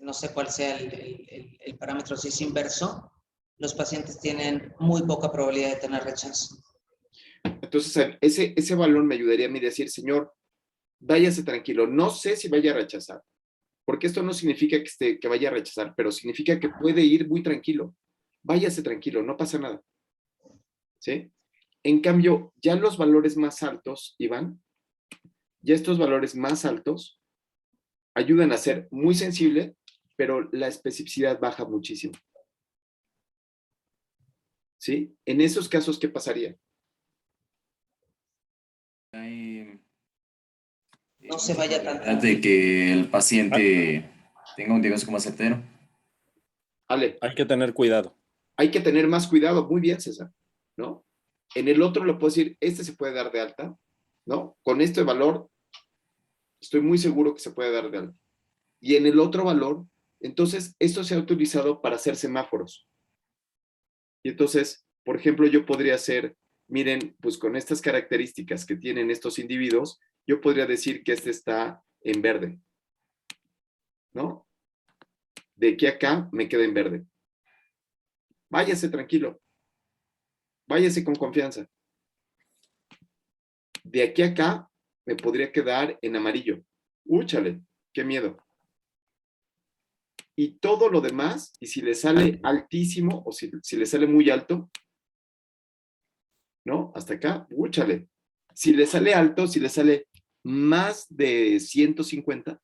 no sé cuál sea el parámetro, si es inverso, los pacientes tienen muy poca probabilidad de tener rechazo. Entonces, ese valor me ayudaría a mí a decir, señor, váyase tranquilo, no sé si vaya a rechazar, porque esto no significa que vaya a rechazar, pero significa que puede ir muy tranquilo. Váyase tranquilo, no pasa nada. ¿Sí? En cambio, ya los valores más altos, Iván, ya estos valores más altos ayudan a ser muy sensible, pero la especificidad baja muchísimo. ¿Sí? En esos casos, ¿qué pasaría? No se vaya tan de que el paciente tenga un diagnóstico más certero. Ale, Hay que tener cuidado. hay que tener más cuidado. Muy bien, César, ¿no? En el otro le puedo decir, este se puede dar de alta, ¿no? Con este valor, estoy muy seguro que se puede dar de alta. Y en el otro valor, entonces, esto se ha utilizado para hacer semáforos. Y entonces, por ejemplo, yo podría hacer, miren, pues con estas características que tienen estos individuos, yo podría decir que este está en verde, ¿no? De aquí a acá me queda en verde. Váyase tranquilo. Váyase con confianza. De aquí a acá me podría quedar en amarillo. Úchale, qué miedo. Y todo lo demás, y si le sale altísimo o si le sale muy alto, ¿no? Hasta acá, úchale. Si le sale alto, si le sale más de 150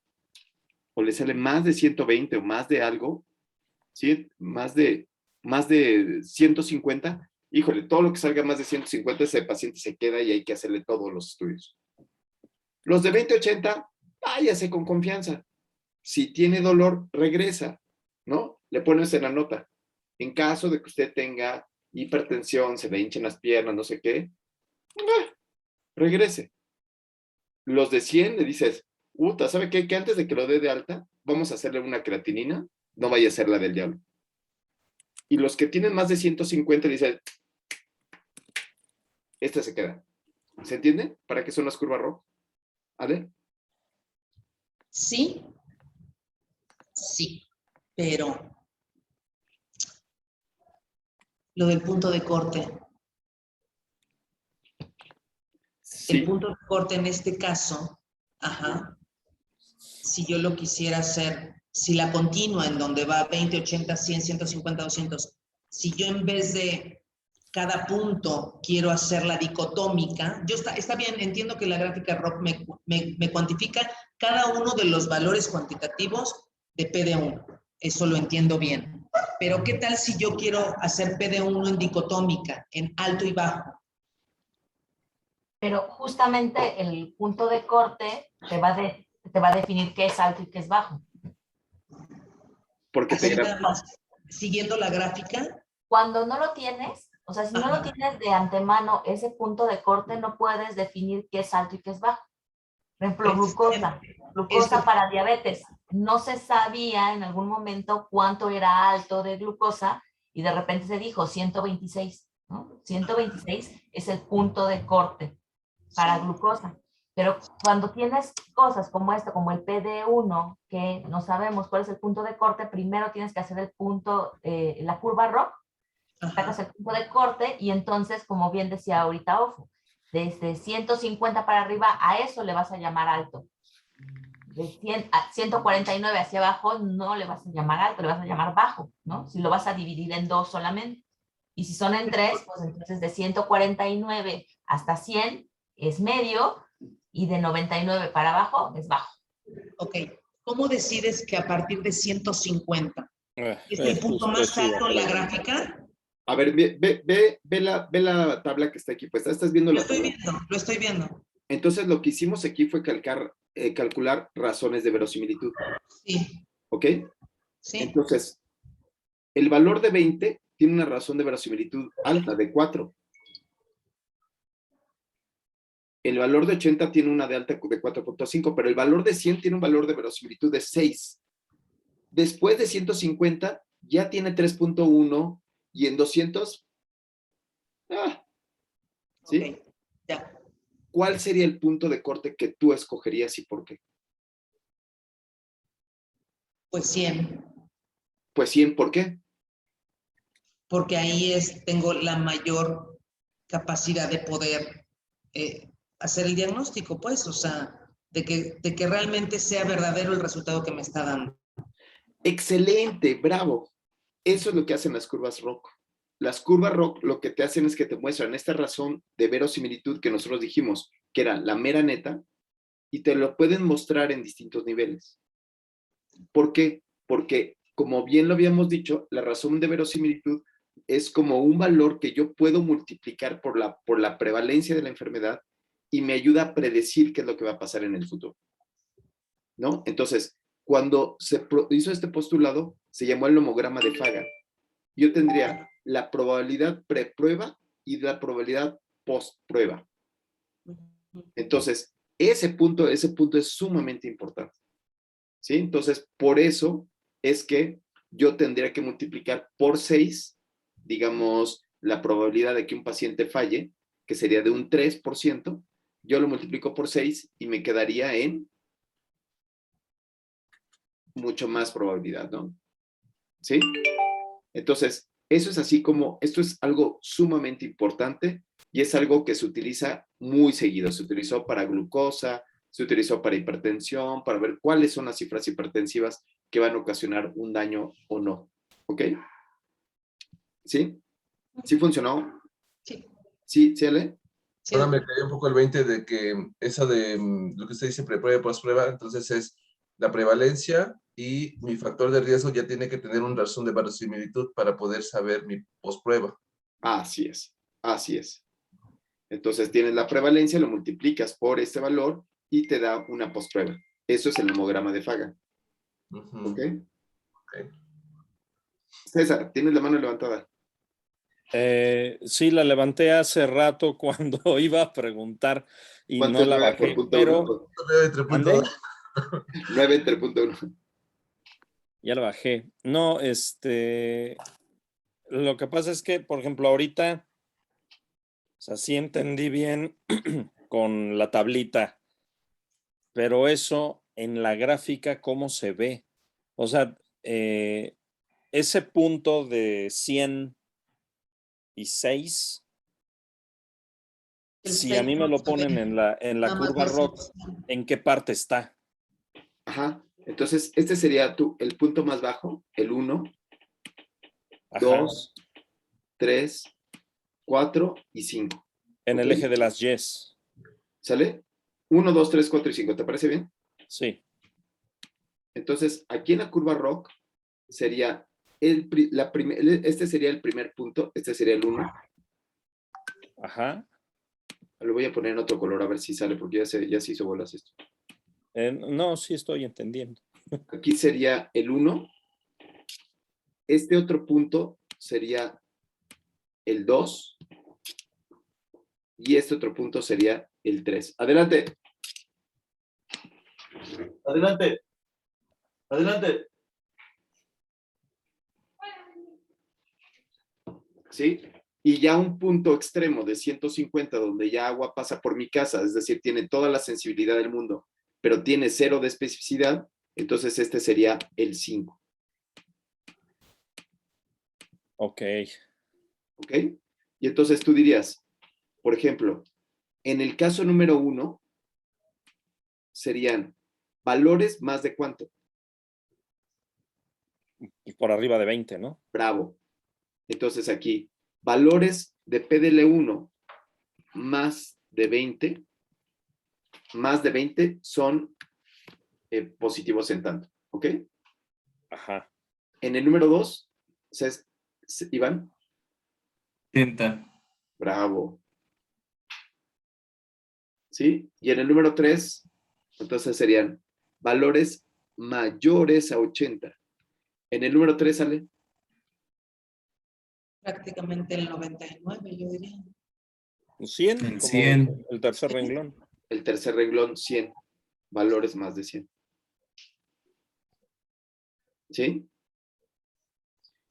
o le sale más de 120 o más de algo, ¿sí? Más de 150, híjole, todo lo que salga más de 150, ese paciente se queda y hay que hacerle todos los estudios. Los de 20-80, váyase con confianza. Si tiene dolor, regresa, ¿no? Le pones en la nota. En caso de que usted tenga hipertensión, se le hinchen las piernas, no sé qué, regrese. Los de 100 le dices, ¿sabe qué? Que antes de que lo dé de alta, vamos a hacerle una creatinina, no vaya a ser la del diablo. Y los que tienen más de 150 le dicen, este se queda. ¿Se entiende? ¿Para qué son las curvas rojas? ¿Vale? Sí, pero lo del punto de corte. Sí. El punto de corte en este caso, si yo lo quisiera hacer, si la continua en donde va 20, 80, 100, 150, 200, si yo en vez de cada punto quiero hacer la dicotómica, está bien, entiendo que la gráfica ROC me cuantifica cada uno de los valores cuantitativos de PD1, eso lo entiendo bien. Pero ¿qué tal si yo quiero hacer PD1 en dicotómica, en alto y bajo? Pero justamente el punto de corte te va a definir qué es alto y qué es bajo. Porque siguiendo la gráfica. Cuando no lo tienes, o sea, si no lo tienes de antemano, ese punto de corte no puedes definir qué es alto y qué es bajo. Por ejemplo, glucosa para diabetes. No se sabía en algún momento cuánto era alto de glucosa y de repente se dijo 126, ¿no? 126 es el punto de corte para glucosa. Pero cuando tienes cosas como esto, como el PD1, que no sabemos cuál es el punto de corte, primero tienes que hacer el punto, la curva ROC, sacas el punto de corte y entonces, como bien decía ahorita Ofo, desde 150 para arriba, a eso le vas a llamar alto. De 149 hacia abajo no le vas a llamar alto, le vas a llamar bajo, ¿no? Si lo vas a dividir en dos solamente. Y si son en tres, pues entonces de 149 hasta 100 es medio y de 99 para abajo es bajo. Ok. ¿Cómo decides que a partir de 150 es el punto más alto en la gráfica? A ver, ve la tabla que está aquí puesta. ¿Estás viendo la tabla? Lo estoy viendo. Entonces, lo que hicimos aquí fue calcular razones de verosimilitud. Sí. ¿Ok? Sí. Entonces, el valor de 20 tiene una razón de verosimilitud alta, de 4. El valor de 80 tiene una de alta de 4.5, pero el valor de 100 tiene un valor de verosimilitud de 6. Después de 150 ya tiene 3.1 y en 200 ¿Sí? Ok, ya. ¿Cuál sería el punto de corte que tú escogerías y por qué? Pues 100, Pues 100, ¿por qué? porque ahí tengo la mayor capacidad de poder hacer el diagnóstico, pues, o sea, de que realmente sea verdadero el resultado que me está dando. Excelente, bravo. Eso es lo que hacen las curvas ROC. Las curvas ROC lo que te hacen es que te muestran esta razón de verosimilitud que nosotros dijimos, que era la mera neta, y te lo pueden mostrar en distintos niveles. ¿Por qué? Porque, como bien lo habíamos dicho, la razón de verosimilitud es como un valor que yo puedo multiplicar por la prevalencia de la enfermedad y me ayuda a predecir qué es lo que va a pasar en el futuro, ¿no? Entonces, cuando se hizo este postulado, se llamó el homograma de Faga. Yo tendría la probabilidad preprueba y la probabilidad postprueba. Entonces, ese punto es sumamente importante. ¿Sí? Entonces, por eso es que yo tendría que multiplicar por 6, digamos, la probabilidad de que un paciente falle, que sería de un 3%, yo lo multiplico por 6 y me quedaría en mucho más probabilidad, ¿no? ¿Sí? Entonces, eso es así como, esto es algo sumamente importante y es algo que se utiliza muy seguido. Se utilizó para glucosa, se utilizó para hipertensión, para ver cuáles son las cifras hipertensivas que van a ocasionar un daño o no. ¿Ok? ¿Sí? ¿Sí funcionó? Sí, ¿Sí, Ale? sí. Ahora me cayó un poco el 20 de que esa de lo que usted dice preprueba y postprueba, entonces es la prevalencia y mi factor de riesgo ya tiene que tener una razón de verosimilitud para poder saber mi postprueba. Así es, así es. Entonces tienes la prevalencia, lo multiplicas por este valor y te da una postprueba. Eso es el homograma de Faga. ¿Ok? Ok. César, tienes la mano levantada. Sí, la levanté hace rato cuando iba a preguntar y ¿Cuánto no es la 9 por bajé, punto pero 1? Entre punto ¿mandé? dos. 9 entre punto 1. Ya la bajé. No, lo que pasa es que, por ejemplo, ahorita, o sea, sí entendí bien con la tablita, pero eso en la gráfica, ¿cómo se ve? O sea, ese punto de 106, El si a 6 mí me no lo se ve, ponen en la nada más curva la ROC, 100. ¿en qué parte está? Ajá. Entonces, este sería el punto más bajo, el 1, Ajá, 2, 3, 4 y 5. en ¿Ok? el eje de las Ys. ¿Sale? 1, 2, 3, 4 y 5. ¿Te parece bien? Sí, Entonces, aquí en la curva ROC sería este sería el primer punto, este sería el 1. ajá. Lo voy a poner en otro color a ver si sale, porque ya se hizo bolas esto. No, sí estoy entendiendo. Aquí sería el 1. Este otro punto sería el 2. Y este otro punto sería el 3. Adelante. Adelante. Adelante. ¿Sí? Y ya un punto extremo de 150, donde ya agua pasa por mi casa, es decir, tiene toda la sensibilidad del mundo, pero tiene 0 de especificidad, entonces este sería el 5. Ok. ¿Ok? Y entonces tú dirías, por ejemplo, en el caso número 1, serían valores más de cuánto. Por arriba de 20, ¿no? Bravo. Entonces aquí, valores de PDL1 más de 20 son positivos en tanto. ¿Ok? Ajá. En el número 2, Iván. 80. Bravo. ¿Sí? Y en el número 3, entonces serían valores mayores a 80. En el número 3 sale Prácticamente el 99, yo diría. 100, El como 100. el tercer renglón. el tercer renglón, 100. Valores más de 100. ¿Sí?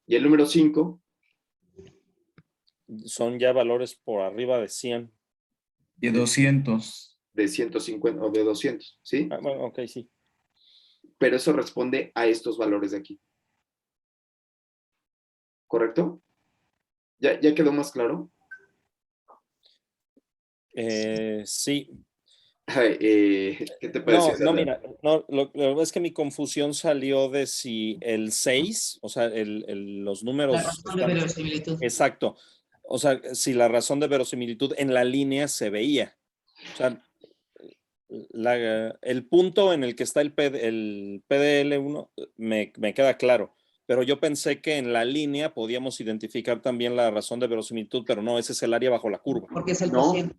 Y el número 5, Son ya valores por arriba de 100. De 200. de 150 o de 200, ¿sí? Ah, bueno, ok, sí. Pero eso responde a estos valores de aquí. ¿Correcto? ¿Ya quedó más claro? Sí. Ay, ¿qué te pareció? No, mira, no, lo es que mi confusión salió de si el 6, o sea, los La números razón de están. verosimilitud. Exacto. O sea, si la razón de verosimilitud en la línea se veía. O sea, el punto en el que está el PDL1 me queda claro, pero yo pensé que en la línea podíamos identificar también la razón de verosimilitud, pero no, ese es el área bajo la curva. Porque es el No, cociente.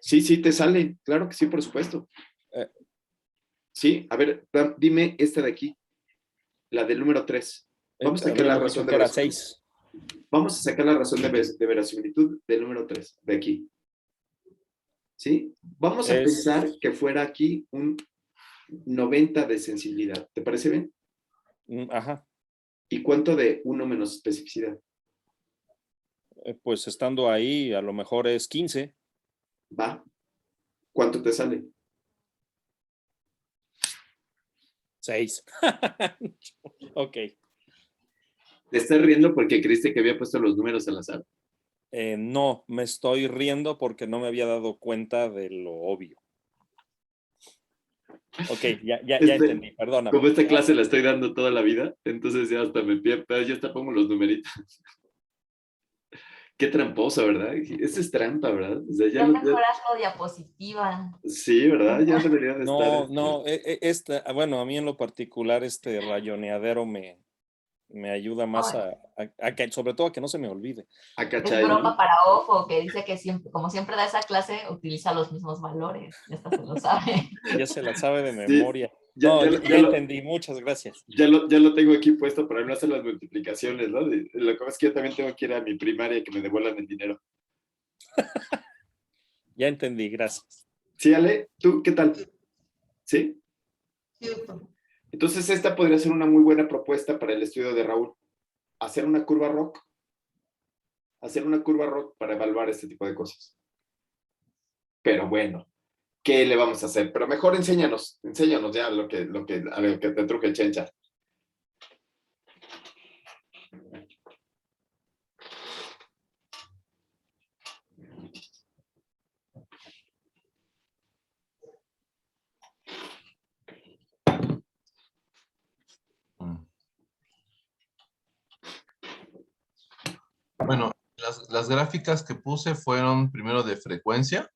sí, te sale. Claro que sí, por supuesto. Eh. Sí, a ver, dime esta de aquí, la del número 3. Vamos a sacar la Habíamos razón dicho de que era verosimilitud. 6. Vamos a sacar la razón de verosimilitud del número 3, de aquí. ¿Sí? Vamos a pensar que fuera aquí un 90 de sensibilidad. ¿Te parece bien? Ajá. ¿Y cuánto de 1 menos especificidad? Pues estando ahí, a lo mejor es 15. ¿Va? ¿Cuánto te sale? 6. Ok. ¿Te estás riendo porque creíste que había puesto los números al azar? No, me estoy riendo porque no me había dado cuenta de lo obvio. Ok, ya entendí, perdóname. Como esta clase la estoy dando toda la vida, entonces ya hasta me pierdo, ya hasta pongo los numeritos. Qué tramposo, ¿verdad? Eso es trampa, ¿verdad? O sea, Ya mejoras la diapositiva. sí, ¿verdad? Ya debería de estar. No, bueno, a mí en lo particular este rayoneadero me ayuda más a que, sobre todo a que no se me olvide. A Es cachai, broma ¿no? para Ofo, que dice que siempre, como siempre da esa clase, utiliza los mismos valores. Esta se lo sabe. Ya se la sabe de Sí, memoria. No, ya entendí, muchas gracias. Ya lo tengo aquí puesto para no hacer las multiplicaciones, ¿no? Lo que pasa es que yo también tengo que ir a mi primaria que me devuelvan el dinero. Ya entendí, gracias. Sí, Ale, ¿tú qué tal? ¿Sí? Cierto. Entonces esta podría ser una muy buena propuesta para el estudio de Raúl. Hacer una curva ROC. Hacer una curva ROC para evaluar este tipo de cosas. Pero bueno, ¿qué le vamos a hacer? Pero mejor enséñanos ya a lo que te truje Chencha. Bueno, las gráficas que puse fueron primero de frecuencia,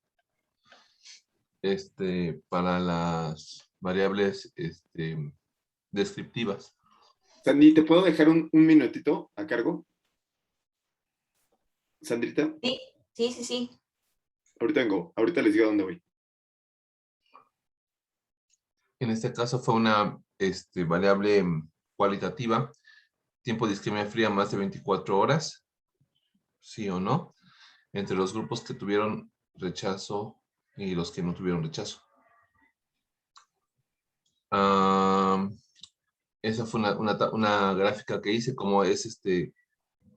para las variables descriptivas. Sandy, ¿te puedo dejar un minutito a cargo? Sandrita, Sí. ahorita les digo a dónde voy. En este caso fue una variable cualitativa, tiempo de isquemia fría más de 24 horas, sí o no, entre los grupos que tuvieron rechazo y los que no tuvieron rechazo. Esa fue una gráfica que hice, como es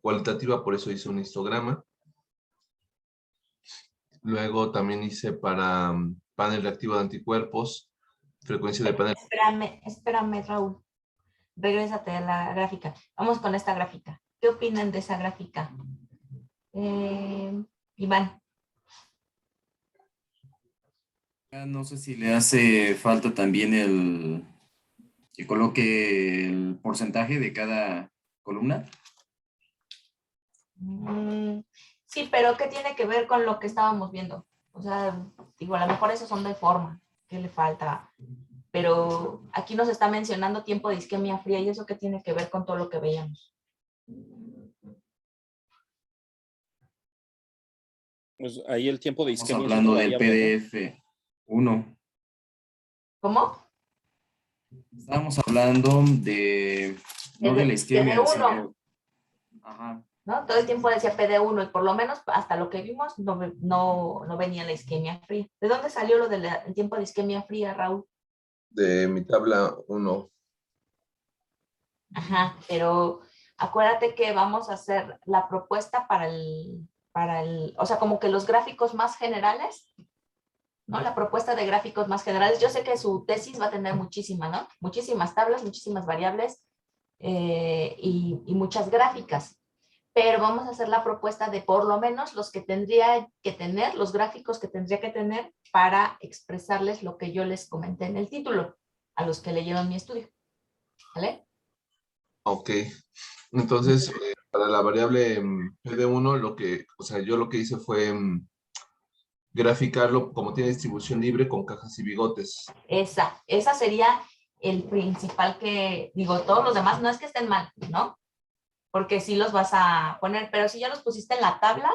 cualitativa, por eso hice un histograma. Luego también hice para panel reactivo de anticuerpos, frecuencia de panel. Espérame, Raúl. Regrésate a la gráfica. Vamos con esta gráfica. ¿Qué opinan de esa gráfica? Iván. No sé si le hace falta también que coloque el porcentaje de cada columna. Sí, pero ¿qué tiene que ver con lo que estábamos viendo? O sea, digo, a lo mejor esos son de forma. ¿Qué le falta? Pero aquí nos está mencionando tiempo de isquemia fría y eso qué tiene que ver con todo lo que veíamos. Pues ahí el tiempo de isquemia. Estamos hablando del PDF 1. ¿Cómo? Estábamos hablando no de la isquemia, sino... Ajá. ¿No? Todo el tiempo decía PD1 y por lo menos hasta lo que vimos no venía la isquemia fría. ¿De dónde salió lo del tiempo de isquemia fría, Raúl? De mi tabla 1. Ajá, pero acuérdate que vamos a hacer la propuesta para el, o sea, como que los gráficos más generales ¿no? La propuesta de gráficos más generales. Yo sé que su tesis va a tener muchísimas, ¿no? Muchísimas tablas, muchísimas variables y muchas gráficas. Pero vamos a hacer la propuesta de por lo menos los que tendría que tener, los gráficos que tendría que tener para expresarles lo que yo les comenté en el título, a los que leyeron mi estudio. ¿Vale? Ok. Entonces, para la variable PD1, yo lo que hice fue graficarlo como tiene distribución libre con cajas y bigotes. Esa sería el principal que, digo, todos los demás no es que estén mal, ¿no? Porque sí los vas a poner, pero si ya los pusiste en la tabla,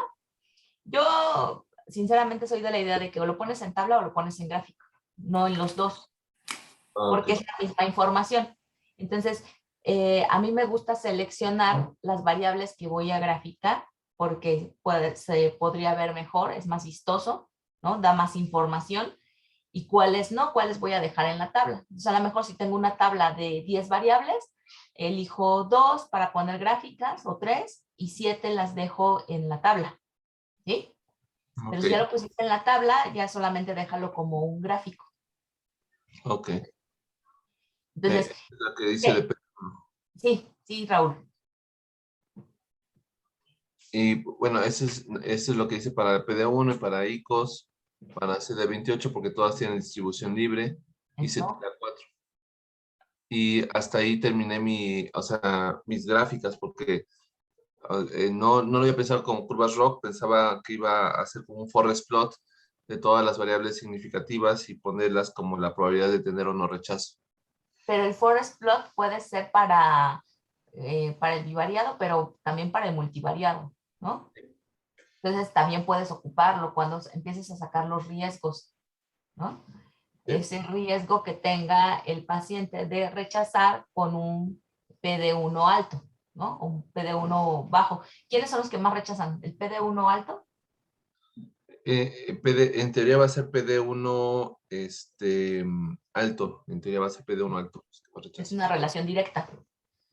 yo sinceramente soy de la idea de que o lo pones en tabla o lo pones en gráfico, no en los dos, porque Ok. es la misma información. Entonces, a mí me gusta seleccionar las variables que voy a graficar porque se podría ver mejor, es más vistoso, ¿no? Da más información. Y cuáles no, cuáles voy a dejar en la tabla. Entonces, a lo mejor si tengo una tabla de 10 variables, elijo 2 para poner gráficas o 3 y 7 las dejo en la tabla. ¿Sí? Pero si ya lo pusiste en la tabla, ya solamente déjalo como un gráfico. Ok. Entonces, La que dice de sí, Raúl. Y bueno, eso es lo que hice para PD1 y para ICOS, para CD28, porque todas tienen distribución libre, y Eso. CTA4. Y hasta ahí terminé mis gráficas, porque no lo había pensado como curvas ROC, pensaba que iba a hacer como un forest plot de todas las variables significativas y ponerlas como la probabilidad de tener o no rechazo. Pero el forest plot puede ser para el bivariado, pero también para el multivariado, ¿no? Entonces también puedes ocuparlo cuando empieces a sacar los riesgos, ¿no? Ese riesgo que tenga el paciente de rechazar con un PD1 alto, ¿no? Un PD1 bajo. ¿Quiénes son los que más rechazan? ¿El PD1 alto? En teoría va a ser PD1 alto, en teoría va a ser PD1 alto. Es una relación directa,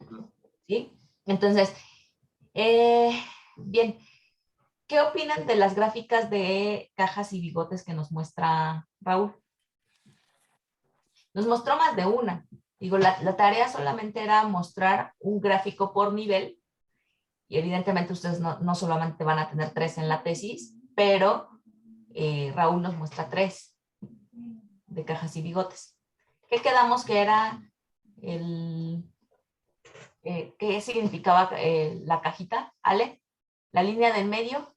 Ujú. ¿sí? Entonces, bien, ¿qué opinan de las gráficas de cajas y bigotes que nos muestra Raúl? Nos mostró más de una. Digo, la tarea solamente era mostrar un gráfico por nivel y evidentemente ustedes no solamente van a tener 3 en la tesis, pero Raúl nos muestra 3 de cajas y bigotes. ¿Qué quedamos que era qué significaba la cajita, Ale? La línea del medio.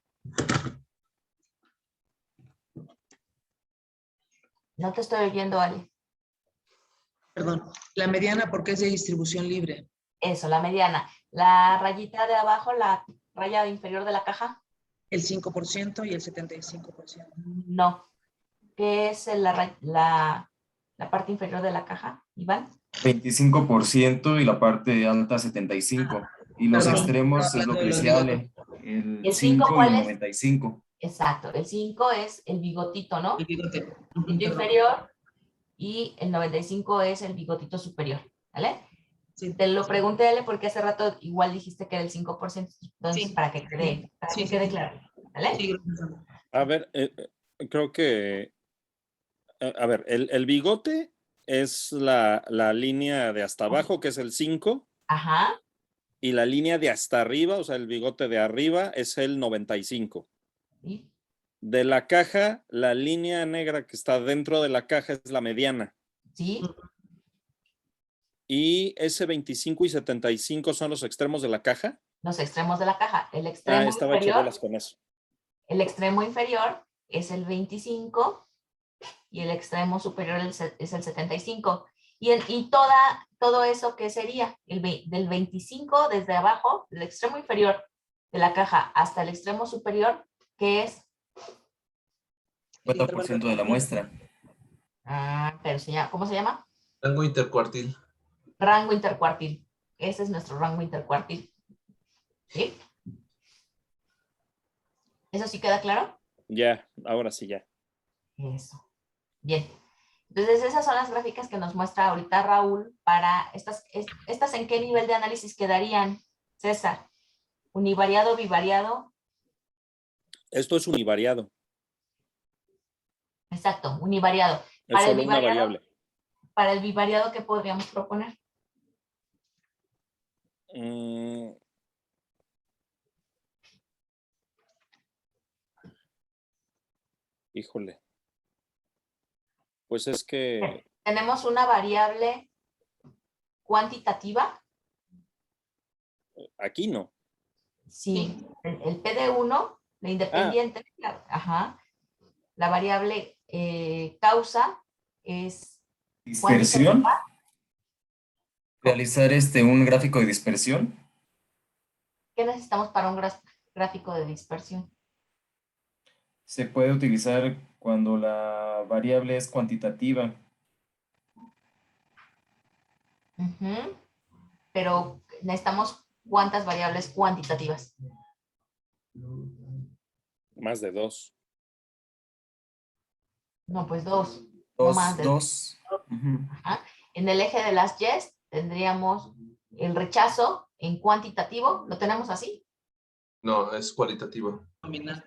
No te estoy oyendo, Ale. Perdón, la mediana porque es de distribución libre. Eso, la mediana. La rayita de abajo, la raya inferior de la caja. El 5% y el 75%. No. ¿Qué es la parte inferior de la caja, Iván? 25% y la parte alta 75%. Y los Perdón, extremos estaba es lo hablando que de los decía bigotes. Ale, el ¿El 5 5 y cuál el es? 95%. Exacto, el 5 es el bigotito, ¿no? El bigote. Bigotito Perdón. inferior y el 95 es el bigotito superior, ¿vale? Sí. Te lo pregunté, Ale, porque hace rato igual dijiste que era el 5%, entonces Sí. para que quede, claro, ¿vale? Sí, gracias. A ver, creo que, a ver, el bigote es la línea de hasta abajo, que es el 5, Ajá, y la línea de hasta arriba, o sea, el bigote de arriba, es el 95. sí, De la caja, la línea negra que está dentro de la caja es la mediana. sí, Y ese 25 y 75 son los extremos de la caja. los extremos de la caja. Estaba hecho bolas con eso. El extremo inferior es el 25 y el extremo superior es el 75. Y todo eso, ¿qué sería? Del 25 desde abajo, del extremo inferior de la caja hasta el extremo superior, ¿qué es? 50% de la muestra. Pero ¿cómo se llama? Rango intercuartil. Rango intercuartil. Ese es nuestro rango intercuartil. ¿Sí? ¿Eso sí queda claro? Ya, ahora sí ya. Eso. Bien. Entonces, esas son las gráficas que nos muestra ahorita Raúl para estas ¿en qué nivel de análisis quedarían, César? ¿Univariado, bivariado? Esto es univariado. Exacto, univariado. Es Para el solo una bivariado, variable. para el bivariado, ¿qué podríamos proponer? Mm, híjole. Pues es que Tenemos una variable cuantitativa. aquí no. Sí, el PD1, la independiente, ajá, la variable causa es Dispersión. cuantitativa. Realizar un gráfico de dispersión. ¿Qué necesitamos para un gráfico de dispersión? Se puede utilizar cuando la variable es cuantitativa. Ujú. Pero necesitamos ¿cuántas variables cuantitativas? Más de 2. No, pues dos, no más de dos. Ujú. Ajá. En el eje de las yes tendríamos el rechazo en cuantitativo, ¿lo tenemos así? No, es cualitativo. Nominal.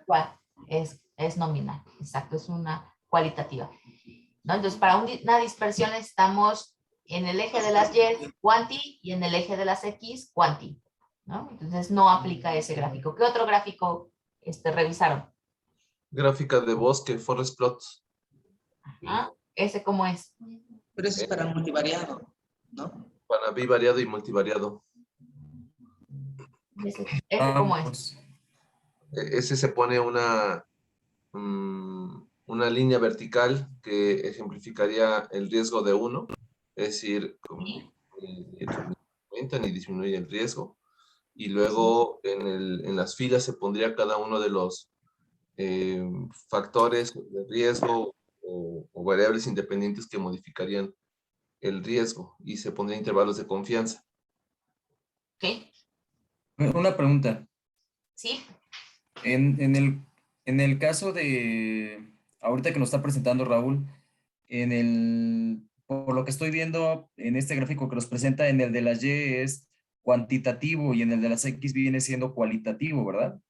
Es nominal, exacto, es una cualitativa. ¿No? Entonces, para una dispersión estamos en el eje de las y cuanti y en el eje de las x cuanti, ¿no? Entonces, no aplica ese gráfico. ¿Qué otro gráfico revisaron? Gráfica de bosque, forest plots. ¿Ah? ¿Ese cómo es? Pero eso es para multivariado, ¿no? Para bivariado y multivariado. ¿Ese cómo es? Pues, Ese se pone una línea vertical que ejemplificaría el riesgo de 1, es decir, Sí. aumenta ni disminuye el riesgo. Y luego en las filas se pondría cada uno de los factores de riesgo o variables independientes que modificarían el riesgo y se pondrían intervalos de confianza. ¿Sí? una pregunta. ¿Sí? En el caso de, ahorita que nos está presentando Raúl, por lo que estoy viendo en este gráfico que nos presenta, en el de las Y es cuantitativo y en el de las X viene siendo cualitativo, ¿verdad?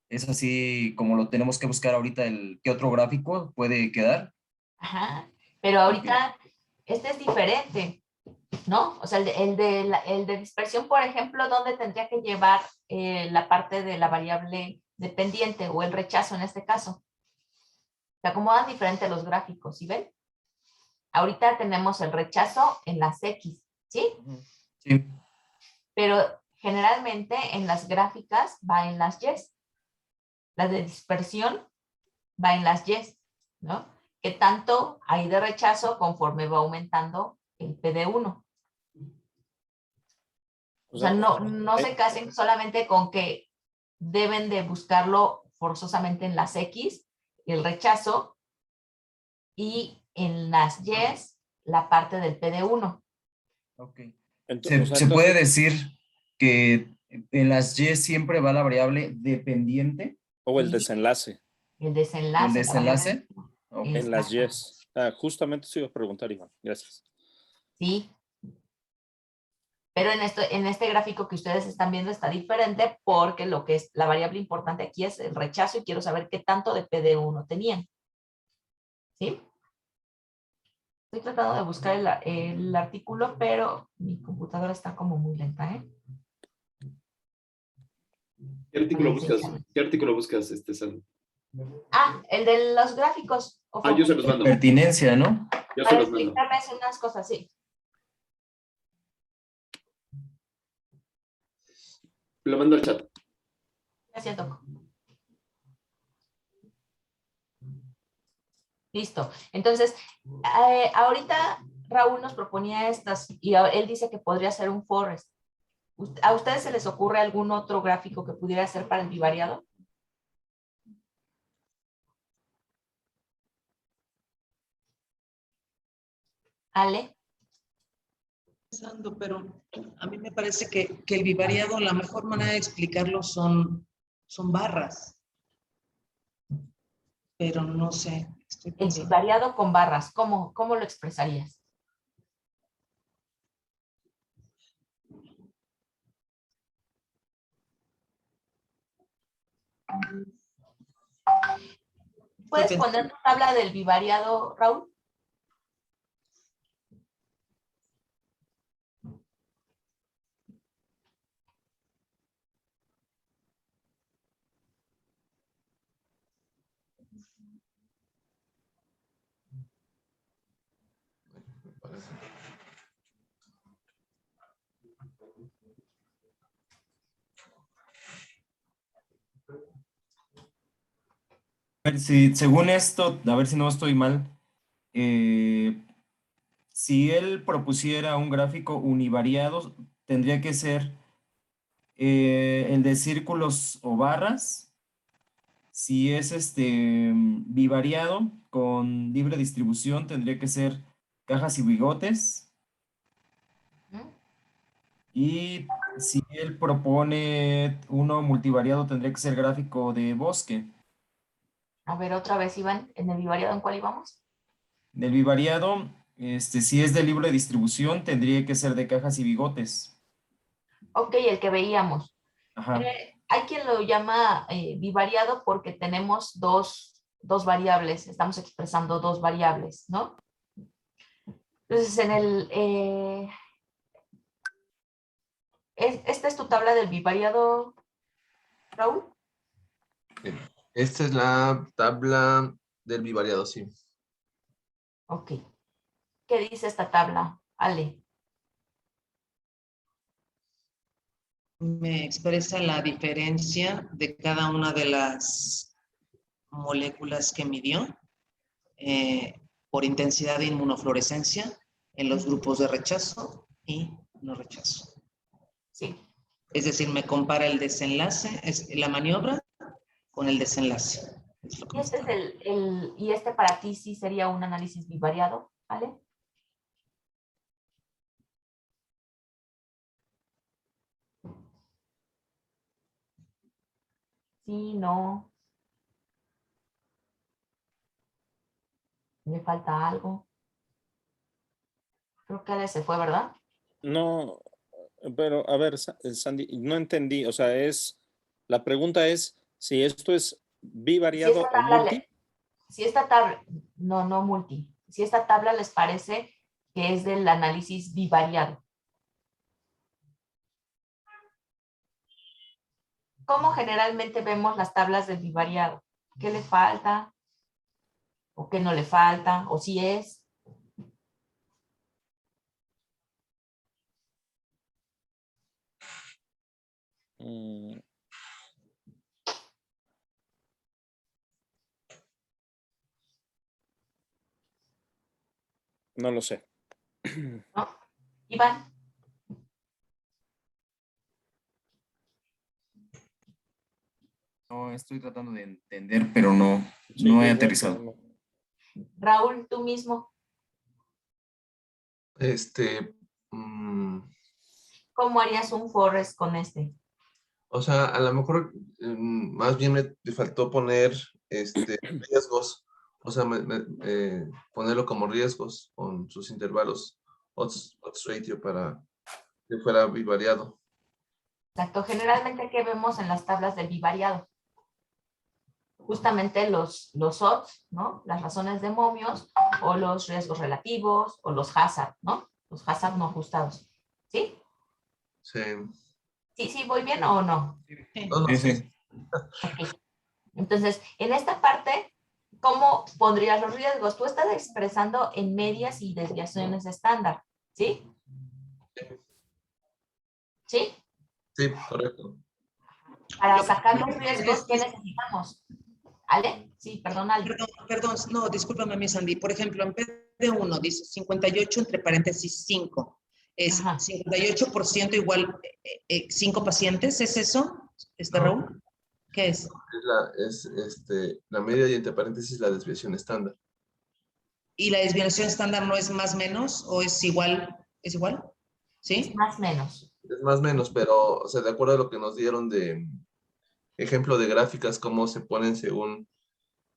Es así como lo tenemos que buscar ahorita, ¿qué otro gráfico puede quedar? Ajá. Pero ahorita, este es diferente, ¿no? O sea, el de dispersión, por ejemplo, ¿dónde tendría que llevar la parte de la variable dependiente o el rechazo en este caso? Se acomodan diferente los gráficos, ¿sí ven? Ahorita tenemos el rechazo en las X, ¿sí? Sí. Pero generalmente en las gráficas va en las Y. La de dispersión va en las Y, ¿no? Que tanto hay de rechazo conforme va aumentando el PD1. O sea, no se casen solamente con que deben de buscarlo forzosamente en las X, el rechazo, y en las Y, la parte del PD1. Ok. Entonces, Se puede decir que en las Y siempre va la variable dependiente o el Y desenlace el o el desenlace. La variable, desenlace. Ok. en las exacto. yes. Justamente se iba a preguntar, Iván. Gracias. Sí. Pero en este gráfico que ustedes están viendo está diferente porque lo que es la variable importante aquí es el rechazo y quiero saber qué tanto de PD1 tenían. ¿Sí? Estoy tratando de buscar el artículo, pero mi computadora está como muy lenta, ¿eh? ¿Qué artículo buscas? ¿Qué artículo buscas, Sandra? Ah, el de los gráficos. Yo se los mando. Pertinencia, ¿no? Yo se Para los mando. explicarles unas cosas, sí. Lo mando al chat. Así toco. Listo. Entonces, ahorita Raúl nos proponía estas y él dice que podría ser un forest. ¿A ustedes se les ocurre algún otro gráfico que pudiera ser para el bivariado? Ale. Pensando, pero a mí me parece que el bivariado, la mejor manera de explicarlo son barras. Pero no sé, estoy El pensando. bivariado con barras, ¿cómo lo expresarías? ¿Puedes poner tu tabla del bivariado, Raúl? Me parece. A ver si, según esto, a ver si no estoy mal, si él propusiera un gráfico univariado, tendría que ser el de círculos o barras. Si es bivariado con libre distribución, tendría que ser cajas y bigotes. ¿Mm? Y si él propone uno multivariado, tendría que ser gráfico de bosque. A ver, otra vez, Iván, en el bivariado, ¿en cuál íbamos? Del bivariado, si es de libre distribución, tendría que ser de cajas y bigotes. Ok, el que veíamos. Ajá. Hay quien lo llama bivariado porque tenemos dos variables, estamos expresando dos variables, ¿no? Entonces, ¿esta es tu tabla del bivariado, Raúl? Bien. Esta es la tabla del bivariado, sí. Ok. ¿Qué dice esta tabla, Ale? Me expresa la diferencia de cada una de las moléculas que midió por intensidad de inmunofluorescencia en los grupos de rechazo y no rechazo. Sí. Es decir, me compara el desenlace, la maniobra con el desenlace. Es lo que Y me este está- es y este para ti sí sería un análisis bivariado, ¿vale? Sí, no. Me falta algo. Creo que Ale se fue, ¿verdad? No, pero a ver, Sandy, no entendí. O sea, la pregunta es si esto es Si bivariado esta o tabla, multi. si esta tabla, no multi, si esta tabla les parece que es del análisis bivariado. ¿Cómo generalmente vemos las tablas del bivariado? ¿Qué le falta? ¿O qué no le falta? ¿O si es? Mm, no lo sé. ¿No? Iván, No, estoy tratando de entender, pero no, Sí, no yo he igual, pero aterrizado. no. Raúl, tú mismo, Mm, ¿cómo harías un forest con este? o sea, a lo mejor más bien me faltó poner riesgos. O sea, ponerlo como riesgos con sus intervalos odds ratio para que fuera bivariado. Exacto, generalmente, ¿qué vemos en las tablas del bivariado? Justamente los odds, ¿no? Las razones de momios o los riesgos relativos o los hazard, ¿no? Los hazard no ajustados. ¿Sí? Sí. Sí, voy bien o no. No, no, Sí, sí. sí. Ok. Entonces, en esta parte, ¿cómo pondrías los riesgos? Tú estás expresando en medias y desviaciones estándar, ¿sí? ¿Sí? Sí, correcto. Para Lo que sacar los riesgos, ¿qué es- necesitamos? ¿Ale? Sí, perdón, Ale. Perdón, no, discúlpame, mi Sandy. Por ejemplo, en PD1 dice 58 entre paréntesis 5. Es Ajá. 58% igual 5 pacientes, ¿es eso, No, Raúl? ¿Qué es? la media y entre paréntesis la desviación estándar. ¿Y la desviación estándar no es más menos o es igual? ¿Es igual? Es ¿Sí? más o menos. Es más o menos, pero, o sea, de acuerdo a lo que nos dieron de ejemplo de gráficas, cómo se ponen según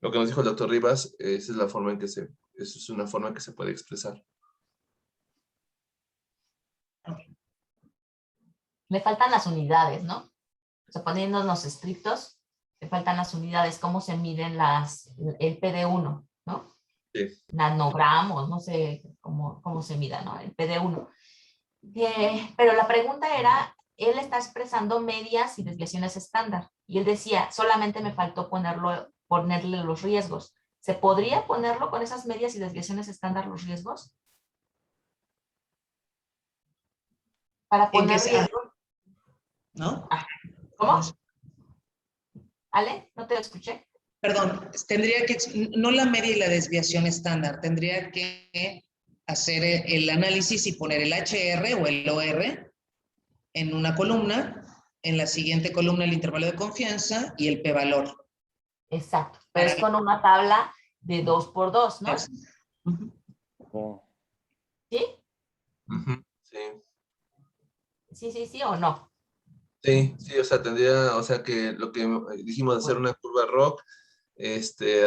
lo que nos dijo el doctor Rivas, esa es la forma en que eso es una forma en que se puede expresar. Le faltan las unidades, ¿no? O sea, poniéndonos estrictos, te faltan las unidades, cómo se miden el PD1, ¿no? Sí. Nanogramos, no sé cómo se mida, ¿no? El PD1. Pero la pregunta era, él está expresando medias y desviaciones estándar. Y él decía, solamente me faltó ponerle los riesgos. ¿Se podría ponerlo con esas medias y desviaciones estándar los riesgos? Para ¿En qué poner sea? riesgos. ¿No? ¿Cómo? ¿Ale? ¿No te escuché? Perdón, tendría que, no la media y la desviación estándar, tendría que hacer el análisis y poner el HR o el OR en una columna, en la siguiente columna el intervalo de confianza y el p-valor. Exacto, pero es con una tabla de 2 por 2, ¿no? Oh, ¿Sí? Ujú, sí. Sí o no. Sí, o sea, tendría, o sea, que lo que dijimos de hacer una curva ROC,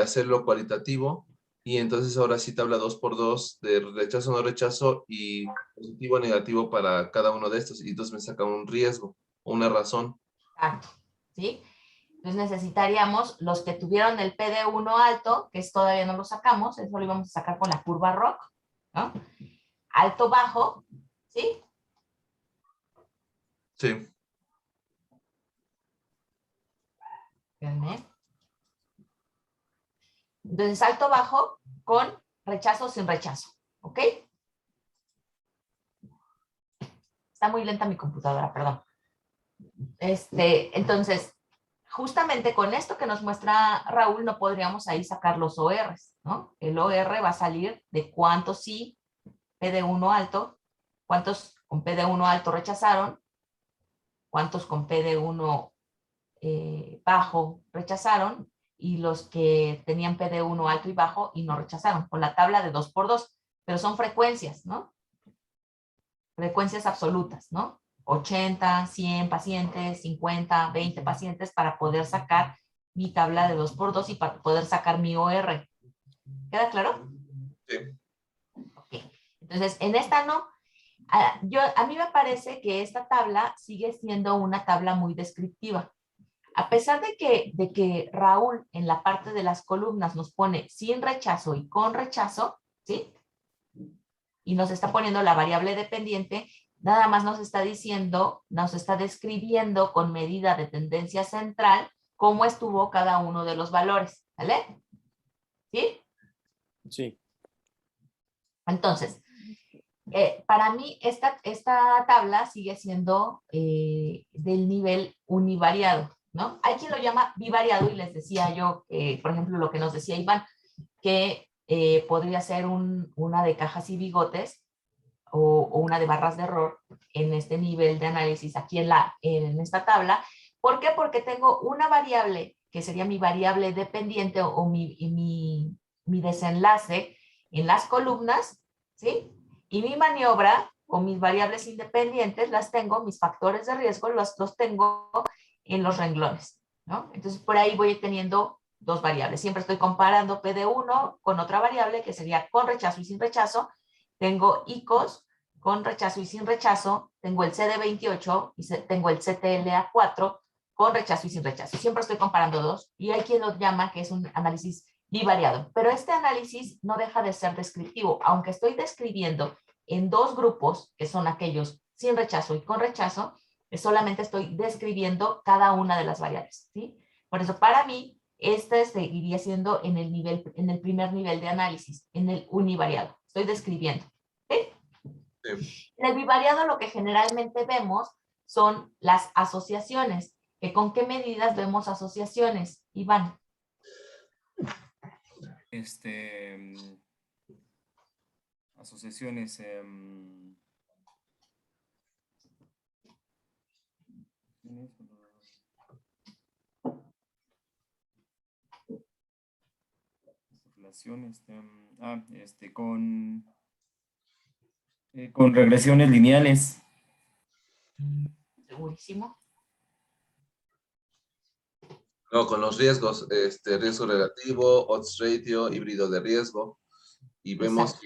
hacerlo cualitativo, y entonces ahora sí tabla 2 por 2 de rechazo, no rechazo, y positivo, negativo para cada uno de estos, y entonces me saca un riesgo, o una razón. Exacto, ¿sí? Entonces necesitaríamos los que tuvieron el PD1 alto, que es todavía no lo sacamos, eso lo íbamos a sacar con la curva ROC, ¿no? Alto, bajo, ¿sí? Sí, Entonces alto, bajo con rechazo, sin rechazo, ¿ok? Está muy lenta mi computadora, perdón. Entonces, justamente con esto que nos muestra Raúl, no podríamos ahí sacar los ORs, ¿no? El OR va a salir de cuántos sí, PD1 alto, cuántos con PD1 alto rechazaron, cuántos con PD1 bajo rechazaron, y los que tenían PD1 alto y bajo y no rechazaron, con la tabla de 2 por 2, pero son frecuencias, ¿no? Frecuencias absolutas, ¿no? 80, 100 pacientes, 50, 20 pacientes para poder sacar mi tabla de 2 por 2 y para poder sacar mi OR. ¿Queda claro? sí. Ok. Entonces, en esta no. A mí me parece que esta tabla sigue siendo una tabla muy descriptiva. A pesar de que Raúl en la parte de las columnas nos pone sin rechazo y con rechazo, ¿sí? Y nos está poniendo la variable dependiente, nada más nos está diciendo, nos está describiendo con medida de tendencia central cómo estuvo cada uno de los valores, ¿vale? ¿Sí? sí. Entonces, para mí esta tabla sigue siendo del nivel univariado, ¿no? Hay quien lo llama bivariado y les decía yo, por ejemplo, lo que nos decía Iván, que podría ser una de cajas y bigotes o una de barras de error en este nivel de análisis aquí en esta tabla. ¿Por qué? Porque tengo una variable que sería mi variable dependiente o mi desenlace en las columnas, ¿sí? Y mi maniobra o mis variables independientes las tengo, mis factores de riesgo los tengo en los renglones, ¿no? Entonces por ahí voy teniendo dos variables. Siempre estoy comparando PD1 con otra variable que sería con rechazo y sin rechazo. Tengo ICOS con rechazo y sin rechazo. Tengo el CD28 y tengo el CTLA4 con rechazo y sin rechazo. Siempre estoy comparando dos y hay quien lo llama que es un análisis bivariado. Pero este análisis no deja de ser descriptivo, aunque estoy describiendo en dos grupos, que son aquellos sin rechazo y con rechazo, solamente estoy describiendo cada una de las variables, ¿sí? Por eso, para mí, este seguiría siendo en el primer nivel de análisis, en el univariado. Estoy describiendo, ¿sí? Sí. En el bivariado lo que generalmente vemos son las asociaciones. ¿Con qué medidas vemos asociaciones, Iván? Asociaciones. Relaciones. Con regresiones lineales. Segurísimo. No, con los riesgos, riesgo relativo, odds ratio, híbrido de riesgo, y vemos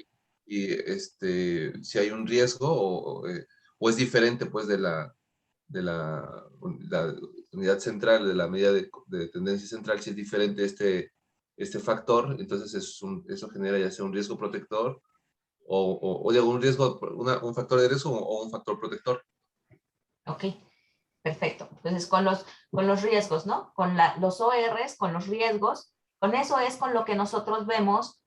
si hay un riesgo o es diferente pues de la la unidad central, de la medida de tendencia central, si es diferente este factor, entonces eso genera ya sea un riesgo protector o digo, un riesgo, un factor de riesgo o un factor protector. Ok, perfecto. Entonces, con los riesgos, ¿no? Con los ORs, con los riesgos, con eso es con lo que nosotros vemos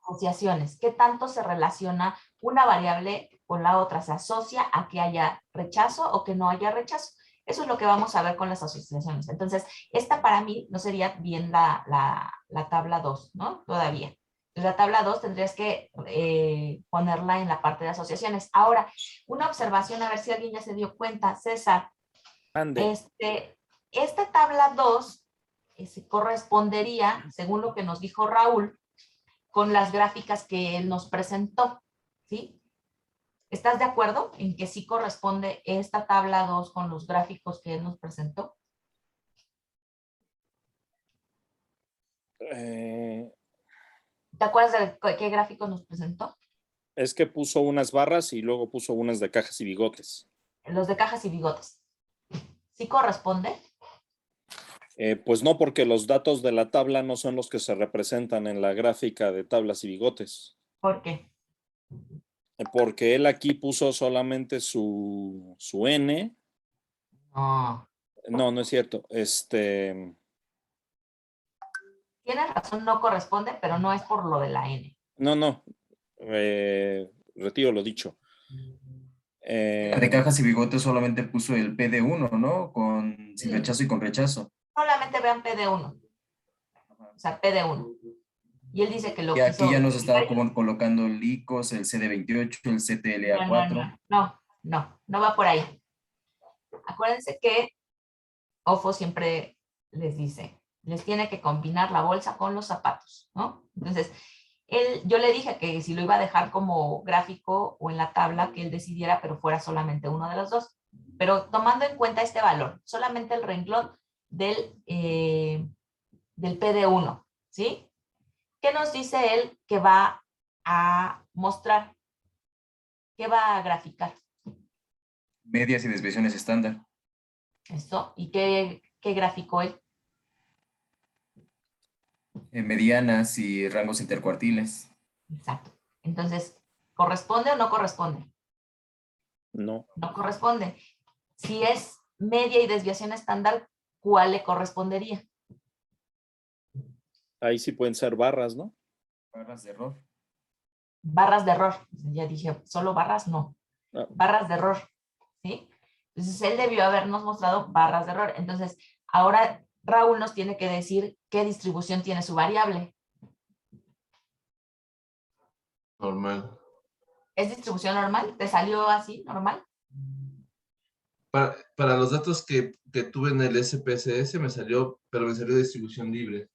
asociaciones. ¿Qué tanto se relaciona una variable con la otra? ¿Se asocia a que haya rechazo o que no haya rechazo? Eso es lo que vamos a ver con las asociaciones. Entonces, esta para mí no sería bien la tabla 2, ¿no? Todavía. La tabla 2 tendrías que ponerla en la parte de asociaciones. Ahora, una observación, a ver si alguien ya se dio cuenta, César. Ande. Esta tabla 2 correspondería, según lo que nos dijo Raúl, con las gráficas que él nos presentó, ¿sí? ¿Estás de acuerdo en que sí corresponde esta tabla 2 con los gráficos que él nos presentó? ¿Te acuerdas de qué gráficos nos presentó? Es que puso unas barras y luego puso unas de cajas y bigotes. Los de cajas y bigotes. ¿Sí corresponde? Pues no, porque los datos de la tabla no son los que se representan en la gráfica de tablas y bigotes. ¿Por qué? Porque él aquí puso solamente su N. No. No, no es cierto. Tienes razón, no corresponde, pero no es por lo de la N. No. Retiro lo dicho. La de cajas y bigotes solamente puso el PD1, ¿no? Sin rechazo y con rechazo. Solamente vean PD1. O sea, PD1. Y él dice que lo Y quiso... aquí ya nos estaba como colocando el ICOS, el CD28, el CTLA4. No va por ahí. Acuérdense que OFO siempre les dice, les tiene que combinar la bolsa con los zapatos, ¿no? Entonces, yo le dije que si lo iba a dejar como gráfico o en la tabla, que él decidiera, pero fuera solamente uno de los dos. Pero tomando en cuenta este valor, solamente el renglón del PD1, ¿sí? ¿Qué nos dice él que va a mostrar? ¿Qué va a graficar? Medias y desviaciones estándar. Eso. ¿Y qué graficó él? Medianas y rangos intercuartiles. Exacto. Entonces, ¿corresponde o no corresponde? No. No corresponde. Si es media y desviación estándar, ¿cuál le correspondería? Ahí sí pueden ser barras, ¿no? Barras de error. Barras de error. Ya dije, solo barras, no. Ah. Barras de error, ¿sí? Entonces, él debió habernos mostrado barras de error. Entonces, ahora Raúl nos tiene que decir qué distribución tiene su variable. Normal. ¿Es distribución normal? ¿Te salió así, normal? Para los datos que tuve en el SPSS me salió distribución libre.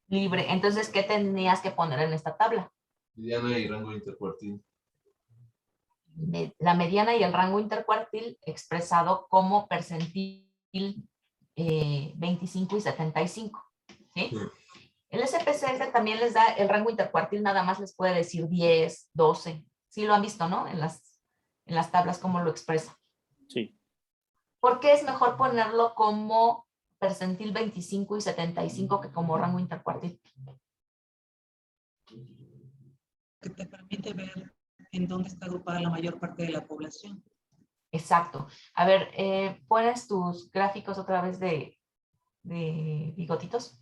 Libre. Entonces, ¿qué tenías que poner en esta tabla? Mediana y rango intercuartil. La mediana y el rango intercuartil expresado como percentil 25 y 75. ¿Sí? Sí. El SPSS también les da el rango intercuartil, nada más les puede decir 10, 12. Sí lo han visto, ¿no? En las tablas, cómo lo expresa. Sí. ¿Por qué es mejor ponerlo como percentil 25 y 75 que como rango intercuartil? Que te permite ver en dónde está agrupada la mayor parte de la población. Exacto. A ver, ¿pones tus gráficos otra vez de bigotitos?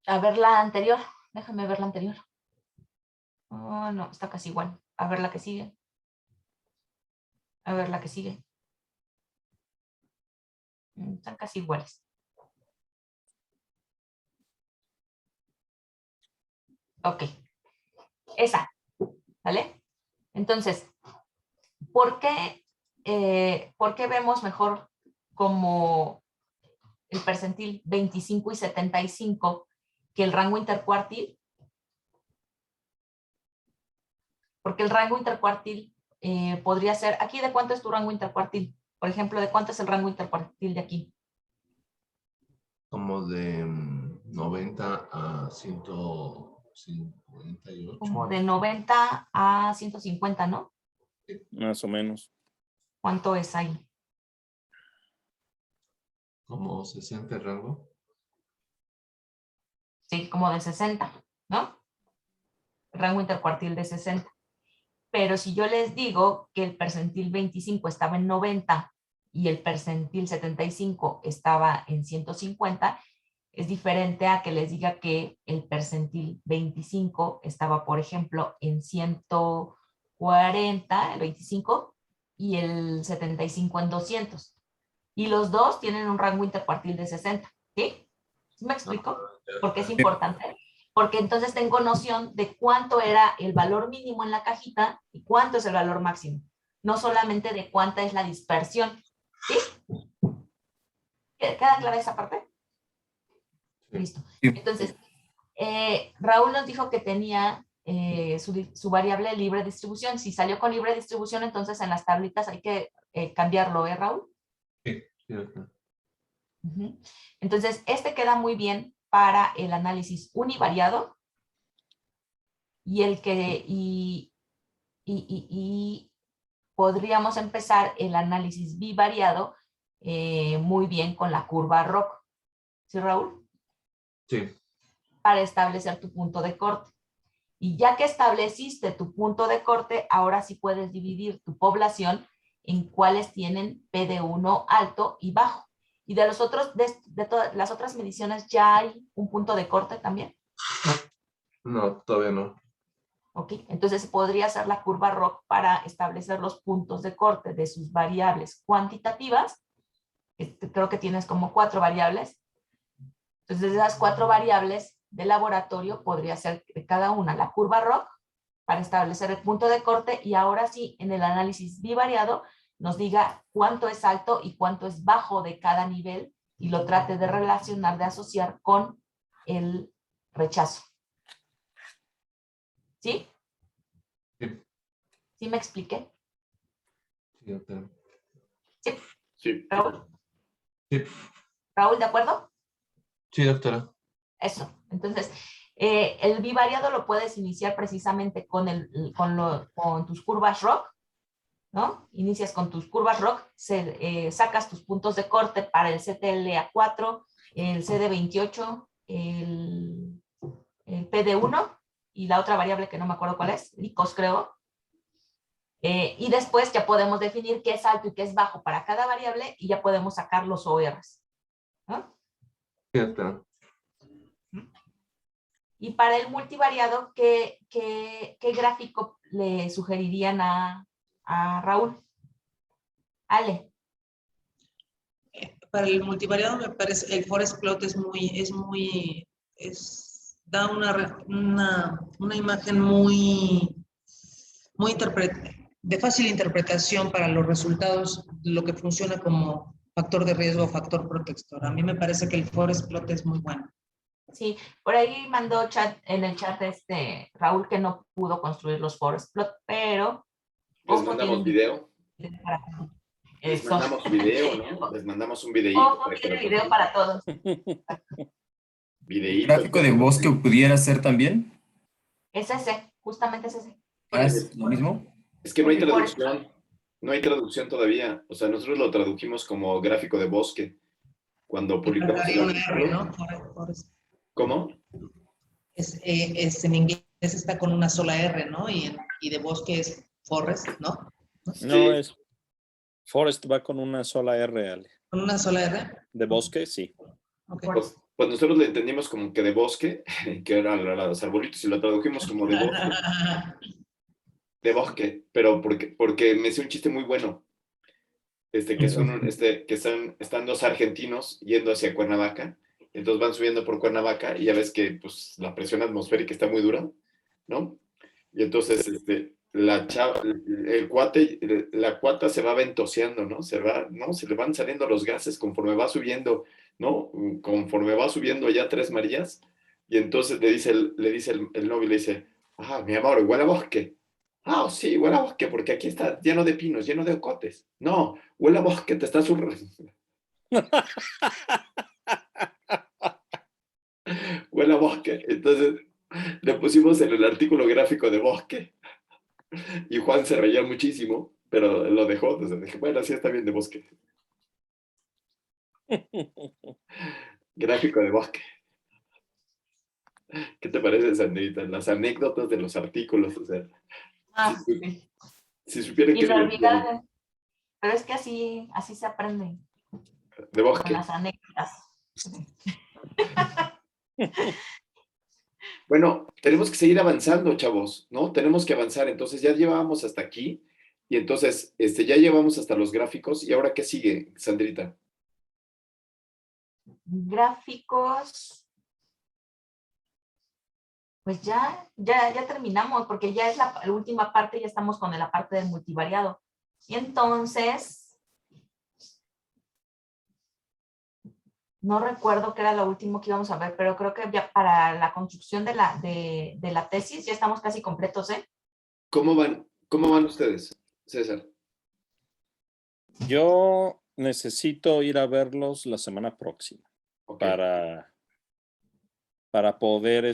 A ver la anterior. Déjame ver la anterior. Oh, no, está casi igual. A ver la que sigue. A ver la que sigue. Están casi iguales. Ok. Esa. ¿Vale? Entonces, ¿por qué vemos mejor como el percentil 25 y 75 que el rango intercuartil? Porque el rango intercuartil podría ser, aquí, ¿de cuánto es tu rango intercuartil? Por ejemplo, ¿de cuánto es el rango intercuartil de aquí? Como de 90 a 100. Sí, 98. Como de 90 a 150, ¿no? Más o menos. ¿Cuánto es ahí? Como 60 el rango. Sí, como de 60, ¿no? Rango intercuartil de 60. Pero si yo les digo que el percentil 25 estaba en 90 y el percentil 75 estaba en 150, es diferente a que les diga que el percentil 25 estaba, por ejemplo, en 140, el 25, y el 75 en 200. Y los dos tienen un rango intercuartil de 60, ¿sí? ¿Sí me explico? Porque es importante. Porque entonces tengo noción de cuánto era el valor mínimo en la cajita y cuánto es el valor máximo. No solamente de cuánta es la dispersión. ¿Sí? ¿Queda clara esa parte? Listo. Sí. Entonces, Raúl nos dijo que tenía su variable libre distribución. Si salió con libre distribución, entonces en las tablitas hay que cambiarlo, ¿eh, Raúl? Sí, sí, doctora. Uh-huh. Entonces, este queda muy bien para el análisis univariado y el que podríamos empezar el análisis bivariado muy bien con la curva ROC. ¿Sí, Raúl? Sí. Para establecer tu punto de corte. Y ya que estableciste tu punto de corte, ahora sí puedes dividir tu población en cuáles tienen PD1 alto y bajo. Y de los otros, de todas las otras mediciones, ¿ya hay un punto de corte también? No, todavía no. ¿Ok? Entonces podría ser la curva ROC para establecer los puntos de corte de sus variables cuantitativas. Creo que tienes como 4 variables. Entonces, de esas 4 variables de laboratorio podría ser cada una la curva ROC para establecer el punto de corte y ahora sí, en el análisis bivariado, nos diga cuánto es alto y cuánto es bajo de cada nivel y lo trate de relacionar, de asociar con el rechazo. ¿Sí? Sí, ¿Sí me expliqué? sí, doctora. ¿Sí? Sí. ¿Raúl? Sí, ¿Raúl, de acuerdo? sí, doctora. Eso. Entonces, el bivariado lo puedes iniciar precisamente con tus curvas ROC, ¿no? Inicias con tus curvas ROC, sacas tus puntos de corte para el CTLA4, el CD28, el PD1 y la otra variable que no me acuerdo cuál es, LICOS creo. Y después ya podemos definir qué es alto y qué es bajo para cada variable y ya podemos sacar los ORs, ¿no? Sí, doctora. Y para el multivariado, ¿qué gráfico le sugerirían a Raúl? Ale. Para el multivariado me parece, el forest plot da una imagen de fácil interpretación para los resultados, lo que funciona como factor de riesgo o factor protector. A mí me parece que el forest plot es muy bueno. Sí, por ahí mandó en el chat Raúl que no pudo construir los forest plot, pero Les mandamos video. Les Eso. mandamos video, ¿no? Les mandamos un videíto. Ojo, tiene video para todos. Videíto. ¿Gráfico de bosque pudiera ser también? Es ese, justamente es ese. ¿Es lo mismo? Es que no hay El forest traducción. No hay traducción todavía. O sea, nosotros lo tradujimos como gráfico de bosque. Cuando publicamos el Una R, artículo. ¿no? ¿Cómo? En inglés está con una sola R, ¿no? Y de bosque es forest, ¿no? No, es Forest va con una sola R, Ale. ¿Con una sola R? De bosque, sí. Okay. Pues nosotros le entendimos como que de bosque, que eran los arbolitos, y lo tradujimos como de bosque. De bosque, pero porque me hizo un chiste muy bueno. Están dos argentinos yendo hacia Cuernavaca, entonces van subiendo por Cuernavaca y ya ves que pues, la presión atmosférica está muy dura, ¿no? Y entonces la cuata se va ventoseando, ¿no? Se le van saliendo los gases conforme va subiendo, ¿no? Conforme va subiendo allá Tres Marías, y entonces le dice el novio, le dice, mi amor, huele a bosque. Sí, huele a bosque, porque aquí está lleno de pinos, lleno de ocotes. No, huele a bosque, te está huele a bosque. Entonces, Le pusimos en el artículo gráfico de bosque y Juan se reía muchísimo, pero lo dejó. Entonces dije, bueno, así está bien de bosque. Gráfico de bosque. ¿Qué te parece, Sandrita? Las anécdotas de los artículos, o sea, Sí. si supieran que Inolvidable. Pero es que así se aprende. de bosque. Con las anécdotas. Bueno, tenemos que seguir avanzando, chavos, ¿no? Tenemos que avanzar. Entonces ya llevábamos hasta aquí y entonces ya llevamos hasta los gráficos. ¿Y ahora qué sigue, Sandrita? Gráficos. Pues ya terminamos, porque ya es la última parte, ya estamos con la parte del multivariado. Y entonces, no recuerdo qué era lo último que íbamos a ver, pero creo que ya para la construcción de la tesis ya estamos casi completos, ¿eh? ¿Cómo van ustedes, César? Yo necesito ir a verlos la semana próxima Ok. para poder,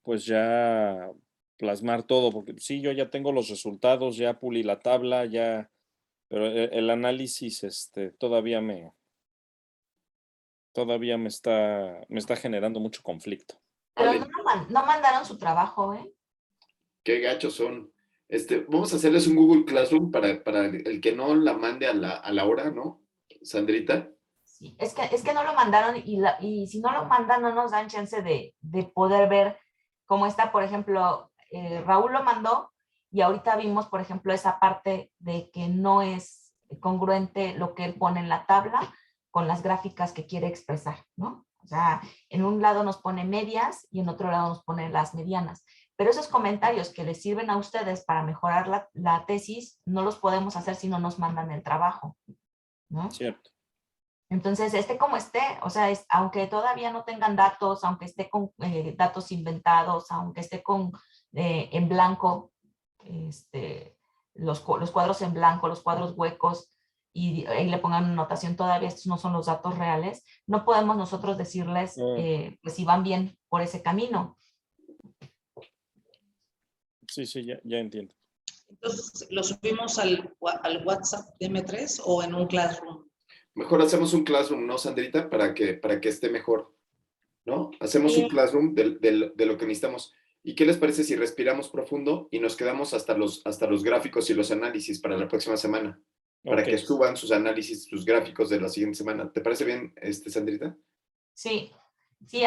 pues ya plasmar todo, porque sí, yo ya tengo los resultados, ya pulí la tabla, ya, pero el análisis, todavía me está generando mucho conflicto. Pero Vale. no mandaron su trabajo, ¿eh? Qué gachos son. Vamos a hacerles un Google Classroom para el que no la mande a la hora, ¿no, Sandrita? Sí, es que no lo mandaron y si no lo mandan no nos dan chance de poder ver cómo está. Por ejemplo, Raúl lo mandó y ahorita vimos, por ejemplo, esa parte de que no es congruente lo que él pone en la tabla con las gráficas que quiere expresar, ¿no? O sea, en un lado nos pone medias y en otro lado nos pone las medianas. Pero esos comentarios que les sirven a ustedes para mejorar la tesis, no los podemos hacer si no nos mandan el trabajo, ¿no? Cierto. Entonces, como esté, o sea, aunque todavía no tengan datos, aunque esté con datos inventados, aunque esté en blanco, los cuadros en blanco, los cuadros huecos, y le pongan una anotación, todavía estos no son los datos reales, no podemos nosotros decirles pues, si van bien por ese camino. Sí, ya entiendo. Entonces, ¿lo subimos al WhatsApp de M3 o en un Classroom? Mejor hacemos un Classroom, ¿no, Sandrita? Para que esté mejor, ¿no? Hacemos un Classroom de lo que necesitamos. ¿Y qué les parece si respiramos profundo y nos quedamos hasta los gráficos y los análisis para la próxima semana? Para que suban sus análisis, sus gráficos de la siguiente semana. ¿Te parece bien, Sandrita? Sí,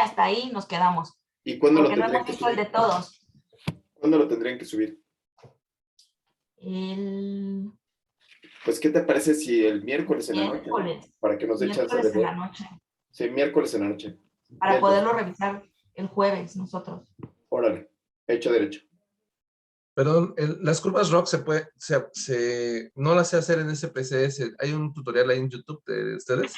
hasta ahí nos quedamos. ¿Y cuándo lo Porque no tendrían hemos que visto el subir? de todos. ¿Cuándo lo tendrían que subir? Pues, ¿qué te parece si el miércoles en la noche? Para que nos dé chance de ver. Miércoles en la noche. Sí, miércoles en la noche. Para poderlo revisar el jueves nosotros. Órale, hecho derecho. Perdón, las curvas ROC no las sé hacer en SPSS. ¿Hay un tutorial ahí en YouTube de ustedes?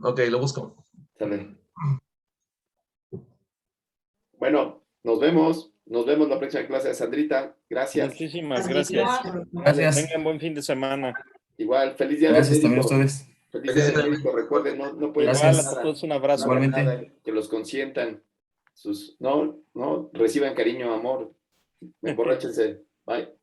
Ok, lo busco. Sale. Bueno, nos vemos. Nos vemos la próxima clase de Sandrita. Gracias. Muchísimas gracias. Gracias. Tengan buen fin de semana. Igual, feliz día Gracias del también a médico. ustedes. Feliz día del médico. Recuerden, no pueden Gracias. hacer Igual, nada. a todos un abrazo. No hagan Igualmente. nada, que los consientan. No, reciban cariño, amor. Emborráchense. Bye.